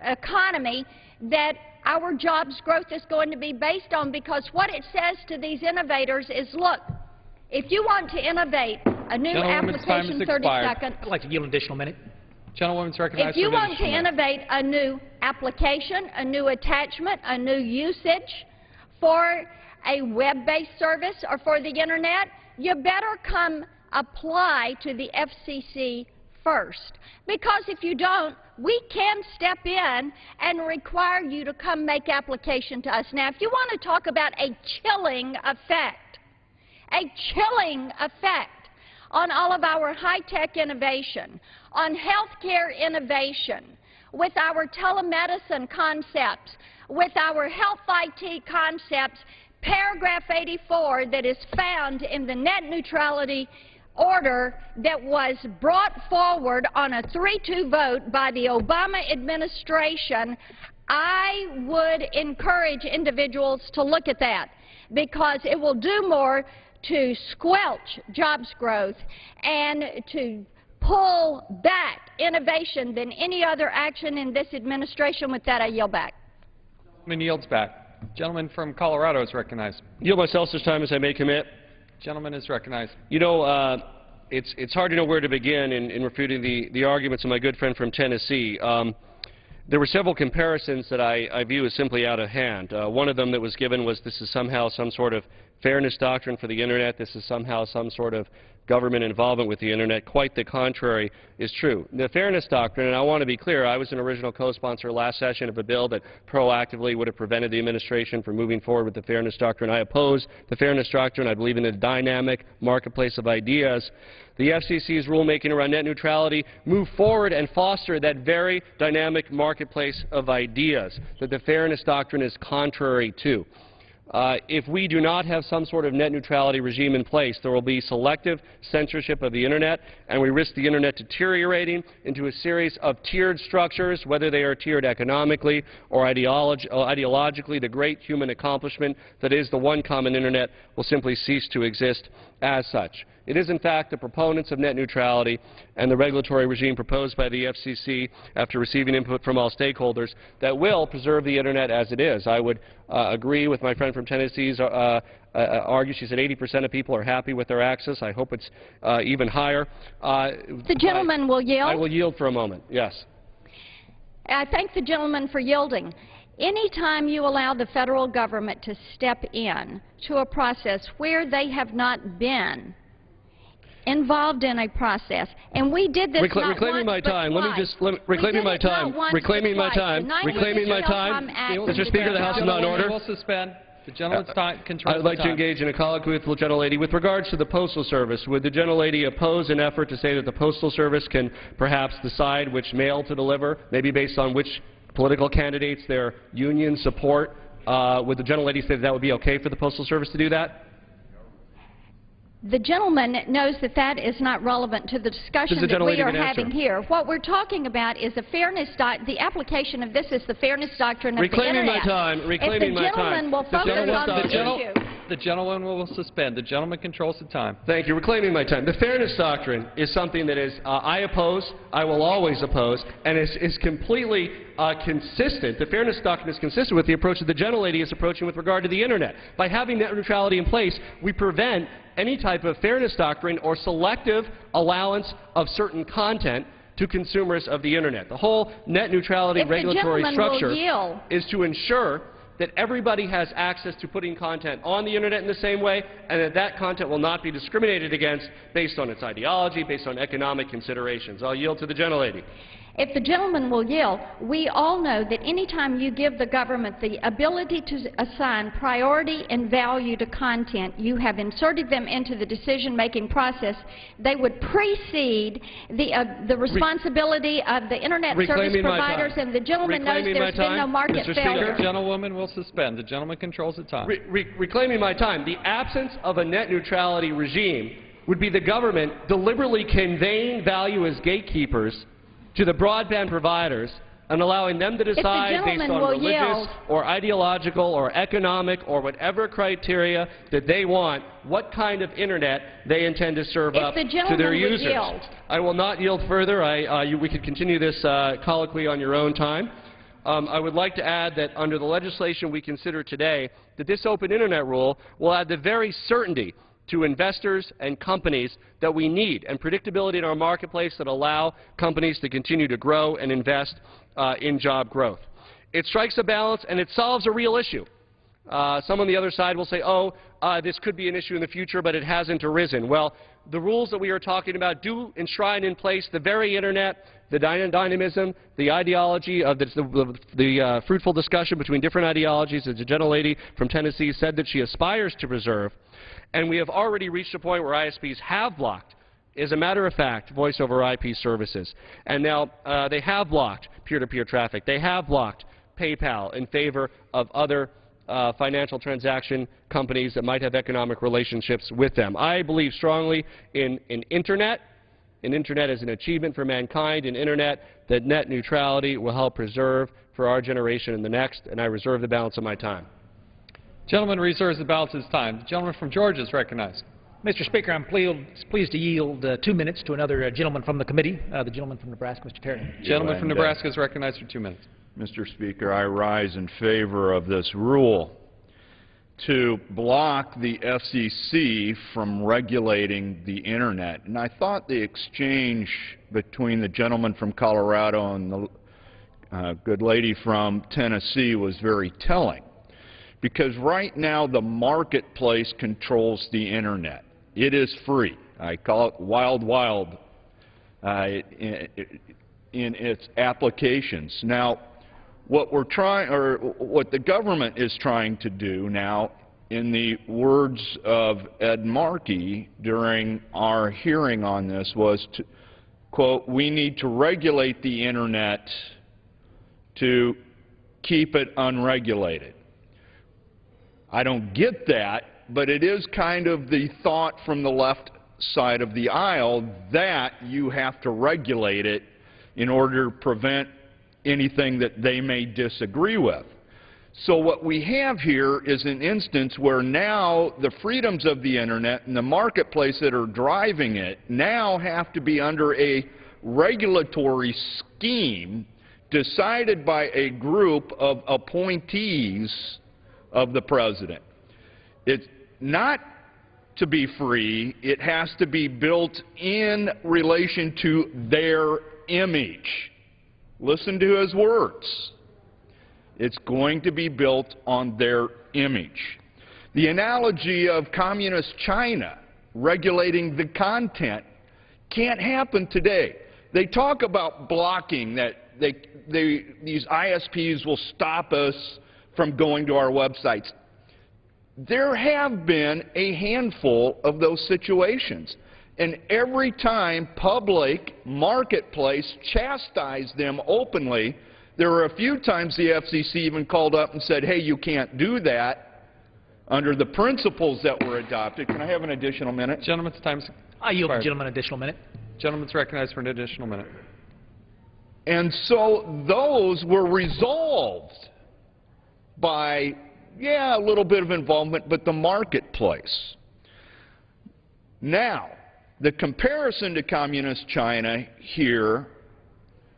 economy that our jobs growth is going to be based on, because what it says to these innovators is, look, if you want to innovate a new application, 30 seconds. I'd like to yield an additional minute. Gentlewoman's recognized. If you want to innovate a new application, a new attachment, a new usage for a web-based service or for the Internet, you better come apply to the FCC first. Because if you don't, we can step in and require you to come make application to us. Now, if you want to talk about a chilling effect on all of our high-tech innovation, on healthcare innovation, with our telemedicine concepts, with our health IT concepts, paragraph 84 that is found in the net neutrality order that was brought forward on a 3-2 vote by the Obama administration, I would encourage individuals to look at that, because it will do more to squelch jobs growth and to pull back innovation than any other action in this administration. With that, I yield back. Gentleman yields back. Gentleman from Colorado is recognized. Yield myself such time as I may commit. Gentleman is recognized. You know, it's hard to know where to begin in refuting the arguments of my good friend from Tennessee. There were several comparisons that I view as simply out of hand. One of them that was given was this is somehow some sort of fairness doctrine for the Internet. This is somehow some sort of government involvement with the Internet. Quite the contrary is true. The fairness doctrine, and I want to be clear, I was an original co-sponsor last session of a bill that proactively would have prevented the administration from moving forward with the fairness doctrine. I oppose the fairness doctrine. I believe in a dynamic marketplace of ideas. The FCC's rulemaking around net neutrality moved forward and fostered that very dynamic marketplace of ideas that the fairness doctrine is contrary to. If we do not have some sort of net neutrality regime in place, there will be selective censorship of the Internet, and we risk the Internet deteriorating into a series of tiered structures, whether they are tiered economically or ideologically. The great human accomplishment that is the one common Internet will simply cease to exist as such. It is, in fact, the proponents of net neutrality and the regulatory regime proposed by the FCC after receiving input from all stakeholders that will preserve the Internet as it is. I would agree with my friend from Tennessee's argue. She said 80% of people are happy with their access. I hope it's even higher. The gentleman will yield. I will yield for a moment, yes. I thank the gentleman for yielding. Anytime you allow the federal government to step in to a process where they have not been involved in a process, and we did this reclaiming my time. Let me just reclaiming my time. Reclaiming my time. Reclaiming my time. Mr. Speaker, the House is not in order. We'll suspend. The gentleman's time controls I'd like to engage in a colloquy with the gentlelady. With regards to the Postal Service, would the gentlelady oppose an effort to say that the Postal Service can perhaps decide which mail to deliver, maybe based on which political candidates their union support? Would the gentlelady say that would be okay for the Postal Service to do that? The gentleman knows that that is not relevant to the discussion that we are having here. What we're talking about is a fairness the application of this is the fairness doctrine of the Internet. Reclaiming my time. Reclaiming my time. If the gentleman will focus on the issue. The gentleman will suspend. The gentleman controls the time. Thank you. Reclaiming my time. The fairness doctrine is something that is I oppose, I will always oppose, and is completely consistent. The fairness doctrine is consistent with the approach that the gentlelady is approaching with regard to the Internet. By having net neutrality in place, we prevent any type of fairness doctrine or selective allowance of certain content to consumers of the Internet. The whole net neutrality regulatory structure is to ensure that everybody has access to putting content on the Internet in the same way, and that that content will not be discriminated against based on its ideology, based on economic considerations. I'll yield to the gentlelady. If the gentleman will yield, we all know that any time you give the government the ability to assign priority and value to content, you have inserted them into the decision-making process. They would precede the responsibility of the Internet service providers, and the gentleman knows there's been no market failure. The gentlewoman will suspend. The gentleman controls the time. Reclaiming my time. The absence of a net neutrality regime would be the government deliberately conveying value as gatekeepers to the broadband providers and allowing them to decide based on religious or ideological or economic or whatever criteria that they want what kind of Internet they intend to serve up to their users. I will not yield further. We could continue this colloquy on your own time. I would like to add that under the legislation we consider today, that this open Internet rule will add the very certainty to investors and companies that we need, and predictability in our marketplace that allow companies to continue to grow and invest in job growth. It strikes a balance and it solves a real issue. Some on the other side will say, oh, this could be an issue in the future, but it hasn't arisen. Well, the rules that we are talking about do enshrine in place the very Internet, the dynamism, the ideology of the fruitful discussion between different ideologies, as the gentlelady from Tennessee said that she aspires to preserve. And we have already reached a point where ISPs have blocked, as a matter of fact, voice-over IP services. And now they have blocked peer-to-peer traffic. They have blocked PayPal in favor of other financial transaction companies that might have economic relationships with them. I believe strongly in Internet. Internet is an achievement for mankind. In Internet, that net neutrality will help preserve for our generation and the next, and I reserve the balance of my time. Gentleman reserves the balance of his time. The gentleman from Georgia is recognized. Mr. Speaker, I'm pleased to yield 2 minutes to another gentleman from the committee, the gentleman from Nebraska, Mr. Terry. Gentleman from Nebraska is recognized for 2 minutes. Mr. Speaker, I rise in favor of this rule to block the FCC from regulating the Internet. And I thought the exchange between the gentleman from Colorado and the good lady from Tennessee was very telling. Because right now the marketplace controls the Internet. It is free. I call it wild, wild in its applications. Now, what the government is trying to do now, in the words of Ed Markey during our hearing on this, was to, quote, we need to regulate the Internet to keep it unregulated. I don't get that, but it is kind of the thought from the left side of the aisle that you have to regulate it in order to prevent anything that they may disagree with. So what we have here is an instance where now the freedoms of the Internet and the marketplace that are driving it now have to be under a regulatory scheme decided by a group of appointees of the President. It's not to be free. It has to be built in relation to their image. Listen to his words. It's going to be built on their image. The analogy of communist China regulating the content can't happen today. They talk about blocking, that these ISPs will stop us from going to our websites. There have been a handful of those situations. And every time public marketplace chastised them openly, there were a few times the FCC even called up and said, hey, you can't do that under the principles that were adopted. Can I have an additional minute? Gentleman's time is I yield the gentleman an additional minute. Gentleman's recognized for an additional minute. And so those were resolved by yeah, a little bit of involvement, but the marketplace. Now, the comparison to Communist China here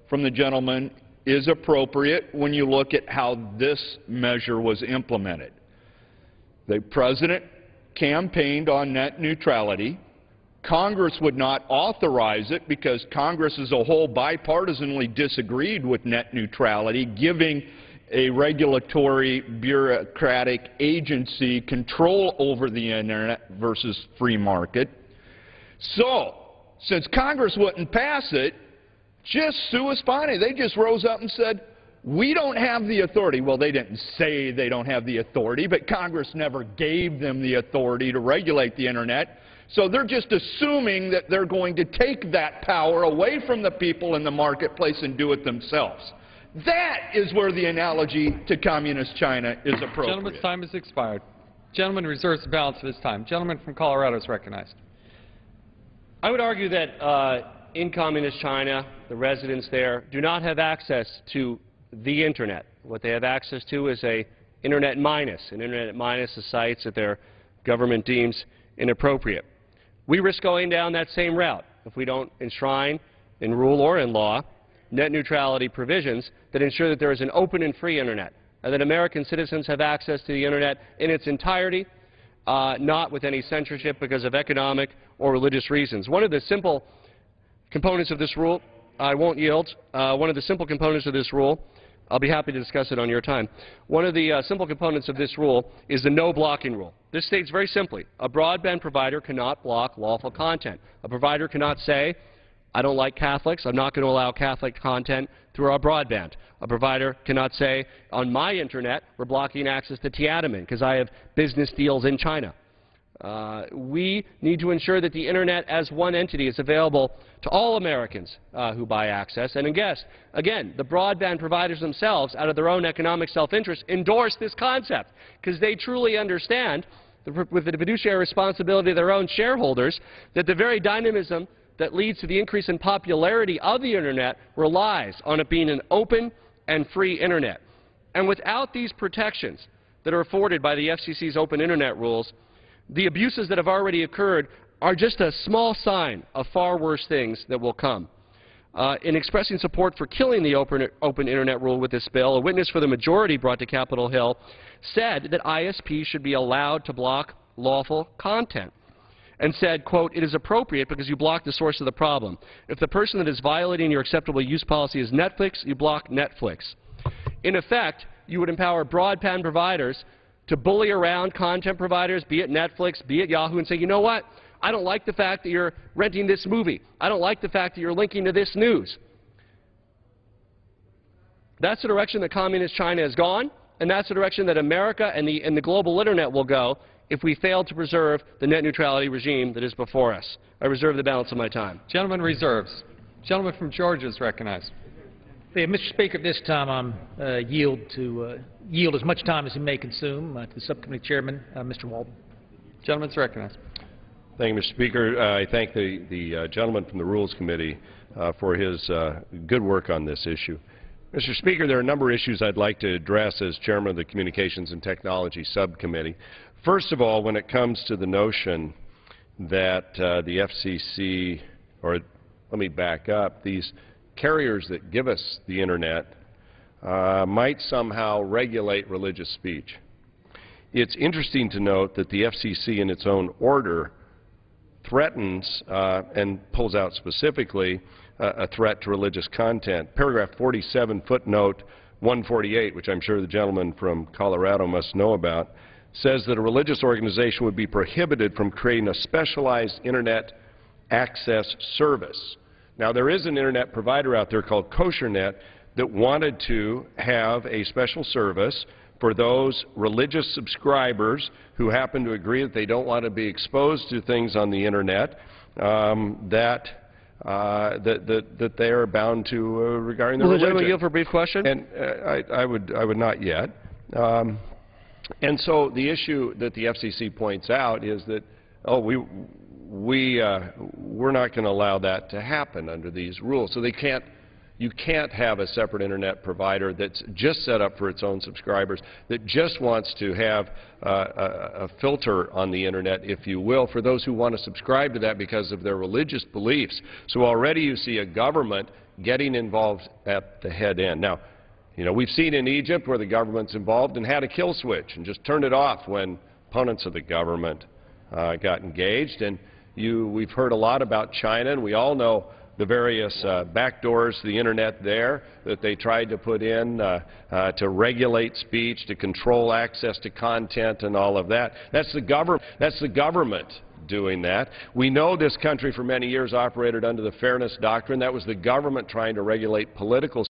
from the gentleman is appropriate when you look at how this measure was implemented. The President campaigned on net neutrality. Congress would not authorize it because Congress as a whole bipartisanly disagreed with net neutrality, giving a regulatory bureaucratic agency control over the Internet versus free market. So, since Congress wouldn't pass it, just sua sponte, they just rose up and said, we don't have the authority. Well, they didn't say they don't have the authority, but Congress never gave them the authority to regulate the Internet. So they're just assuming that they're going to take that power away from the people in the marketplace and do it themselves. That is where the analogy to Communist China is appropriate. Gentleman's time has expired. Gentleman reserves the balance of his time. Gentleman from Colorado is recognized. I would argue that in Communist China, the residents there do not have access to the Internet. What they have access to is an Internet minus the sites that their government deems inappropriate. We risk going down that same route if we don't enshrine in rule or in law net neutrality provisions that ensure that there is an open and free Internet, and that American citizens have access to the Internet in its entirety, not with any censorship because of economic or religious reasons. One of the simple components of this rule, I won't yield, one of the simple components of this rule, I'll be happy to discuss it on your time. One of the simple components of this rule is the no blocking rule. This states very simply, a broadband provider cannot block lawful content. A provider cannot say, I don't like Catholics, I'm not going to allow Catholic content through our broadband. A provider cannot say, on my Internet, we're blocking access to Tiananmen because I have business deals in China. We need to ensure that the Internet as one entity is available to all Americans who buy access. And again, the broadband providers themselves, out of their own economic self-interest, endorse this concept because they truly understand, with the fiduciary responsibility of their own shareholders, that the very dynamism that leads to the increase in popularity of the Internet relies on it being an open and free Internet. And without these protections that are afforded by the FCC's open Internet rules, the abuses that have already occurred are just a small sign of far worse things that will come. In expressing support for killing the open Internet rule with this bill, a witness for the majority brought to Capitol Hill said that ISPs should be allowed to block lawful content, and said, quote, it is appropriate because you block the source of the problem. If the person that is violating your acceptable use policy is Netflix, you block Netflix. In effect, you would empower broadband providers to bully around content providers, be it Netflix, be it Yahoo, and say, you know what, I don't like the fact that you're renting this movie. I don't like the fact that you're linking to this news. That's the direction that Communist China has gone, and that's the direction that America and the global Internet will go if we fail to preserve the net neutrality regime that is before us. I reserve the balance of my time. Gentleman reserves. Gentleman from Georgia is recognized. Yeah, Mr. Speaker, at this time I'm yield as much time as he may consume to the subcommittee chairman, Mr. Walden. Gentleman's recognized. Thank you, Mr. Speaker. I thank the gentleman from the Rules Committee for his good work on this issue. Mr. Speaker, there are a number of issues I'd like to address as chairman of the Communications and Technology Subcommittee. First of all, when it comes to the notion that the FCC, or let me back up, these carriers that give us the Internet might somehow regulate religious speech. It's interesting to note that the FCC in its own order threatens and pulls out specifically a threat to religious content. Paragraph 47, footnote 148, which I'm sure the gentleman from Colorado must know about, says that a religious organization would be prohibited from creating a specialized Internet access service. Now, there is an Internet provider out there called KosherNet that wanted to have a special service for those religious subscribers who happen to agree that they don't want to be exposed to things on the Internet that they are bound to regarding their religion. Will the gentleman yield for a brief question? And I would not yet. And so the issue that the FCC points out is that, we're not going to allow that to happen under these rules. So they can't You can't have a separate internet provider that's just set up for its own subscribers, that just wants to have a filter on the internet, if you will, for those who want to subscribe to that because of their religious beliefs. So already you see a government getting involved at the head end. Now, you know, we've seen in Egypt where the government's involved and had a kill switch and just turned it off when opponents of the government got engaged. And we've heard a lot about China, and we all know the various backdoors to the internet there that they tried to put in to regulate speech, to control access to content and all of that. That's the government doing that. We know this country for many years operated under the Fairness Doctrine. That was the government trying to regulate political.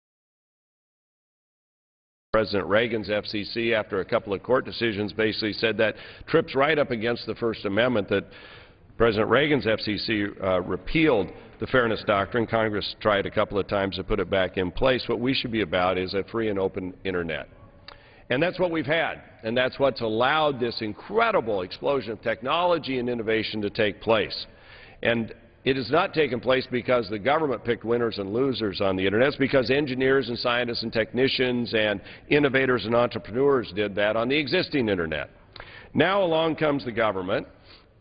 President Reagan's FCC, after a couple of court decisions, basically said that trips right up against the First Amendment, that President Reagan's FCC repealed the Fairness Doctrine. Congress tried a couple of times to put it back in place. What we should be about is a free and open internet. And that's what we've had, and that's what's allowed this incredible explosion of technology and innovation to take place. And it has not taken place because the government picked winners and losers on the internet. It's because engineers and scientists and technicians and innovators and entrepreneurs did that on the existing internet. Now along comes the government,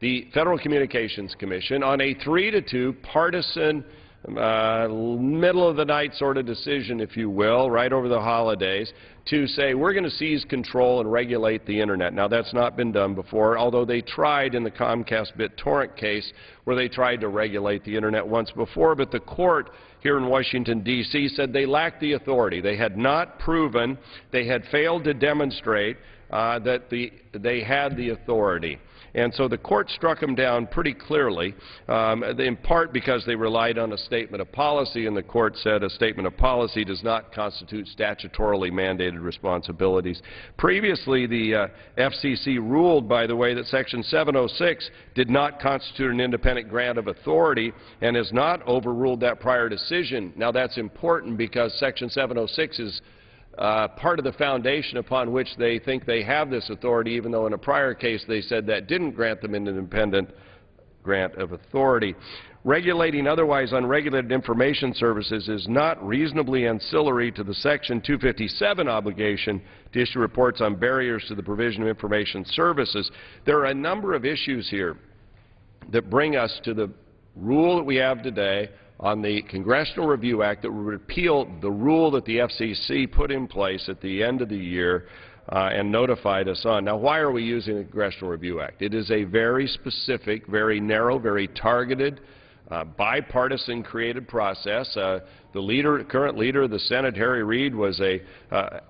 the Federal Communications Commission, on a 3-2 partisan, middle-of-the-night sort of decision, if you will, right over the holidays, to say we're going to seize control and regulate the internet. Now, that's not been done before, although they tried in the Comcast BitTorrent case where they tried to regulate the internet once before, but the court here in Washington, D.C. said they lacked the authority. They had not proven, they had failed to demonstrate that they had the authority. And so the court struck them down pretty clearly, in part because they relied on a statement of policy, and the court said a statement of policy does not constitute statutorily mandated responsibilities. Previously, the FCC ruled, by the way, that Section 706 did not constitute an independent grant of authority and has not overruled that prior decision. Now, that's important because Section 706 is part of the foundation upon which they think they have this authority, even though in a prior case they said that didn't grant them an independent grant of authority. Regulating otherwise unregulated information services is not reasonably ancillary to the Section 257 obligation to issue reports on barriers to the provision of information services. There are a number of issues here that bring us to the rule that we have today on the Congressional Review Act that would repeal the rule that the FCC put in place at the end of the year and notified us on. Now, why are we using the Congressional Review Act? It is a very specific, very narrow, very targeted, bipartisan created process. The current leader of the Senate, Harry Reid, was an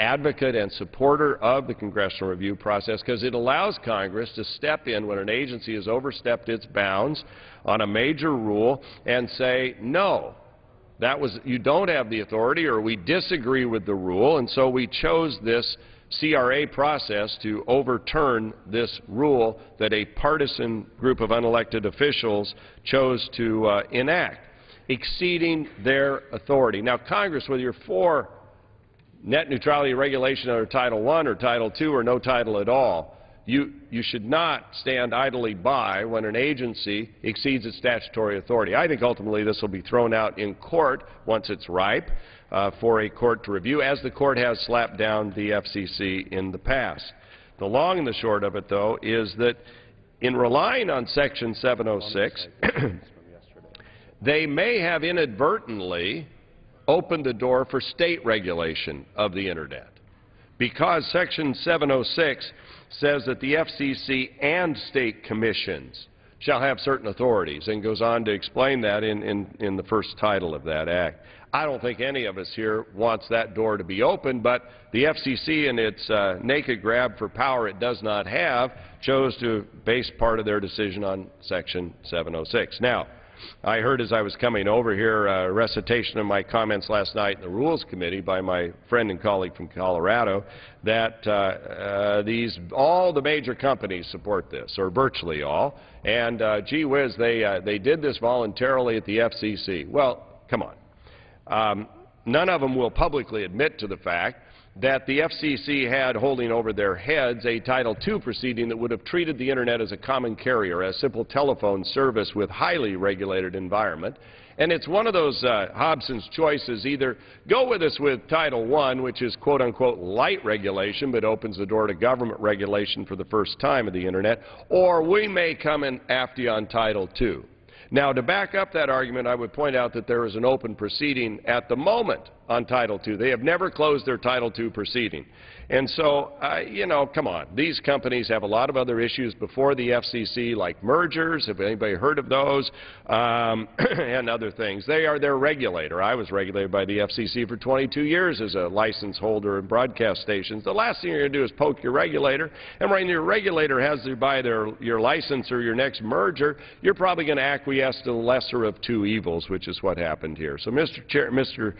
advocate and supporter of the Congressional Review process because it allows Congress to step in when an agency has overstepped its bounds on a major rule and say, no, you don't have the authority, or we disagree with the rule, and so we chose this CRA process to overturn this rule that a partisan group of unelected officials chose to enact, exceeding their authority. Now, Congress, whether you're for net neutrality regulation under Title I or Title II or no title at all, you should not stand idly by when an agency exceeds its statutory authority. I think ultimately this will be thrown out in court once it's ripe for a court to review, as the court has slapped down the FCC in the past. The long and the short of it, though, is that in relying on Section 706, they may have inadvertently opened the door for state regulation of the Internet, because Section 706 says that the FCC and state commissions shall have certain authorities, and goes on to explain that in the first title of that act. I don't think any of us here wants that door to be open, but the FCC, in its naked grab for power it does not have, chose to base part of their decision on Section 706. Now, I heard as I was coming over here a recitation of my comments last night in the Rules Committee by my friend and colleague from Colorado that all the major companies support this, or virtually all, and gee whiz, they did this voluntarily at the FCC. Well, come on. None of them will publicly admit to the fact that the FCC had holding over their heads a Title II proceeding that would have treated the Internet as a common carrier, a simple telephone service with highly regulated environment, And it's one of those Hobson's choices: either go with us with Title I, which is quote-unquote light regulation but opens the door to government regulation for the first time of the Internet, or we may come in after you on Title II. Now, to back up that argument, I would point out that there is an open proceeding at the moment on Title II. They have never closed their Title II proceeding. And so, you know, come on. These companies have a lot of other issues before the FCC, like mergers. Have anybody heard of those? And other things. They are their regulator. I was regulated by the FCC for 22 years as a license holder in broadcast stations. The last thing you're going to do is poke your regulator. And when your regulator has to buy your license or your next merger, you're probably going to acquiesce to the lesser of two evils, which is what happened here. So, Mr.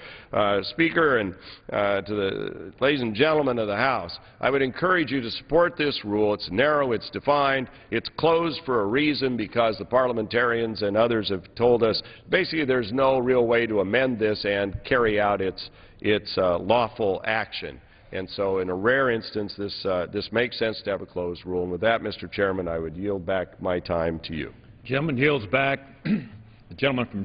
Speaker, and to the ladies and gentlemen of the House, I would encourage you to support this rule. It's narrow, it's defined, it's closed for a reason, because the parliamentarians and others have told us basically there's no real way to amend this and carry out its lawful action. And so in a rare instance, this makes sense to have a closed rule. And with that, Mr. Chairman, I would yield back my time to you. The gentleman yields back. The gentleman from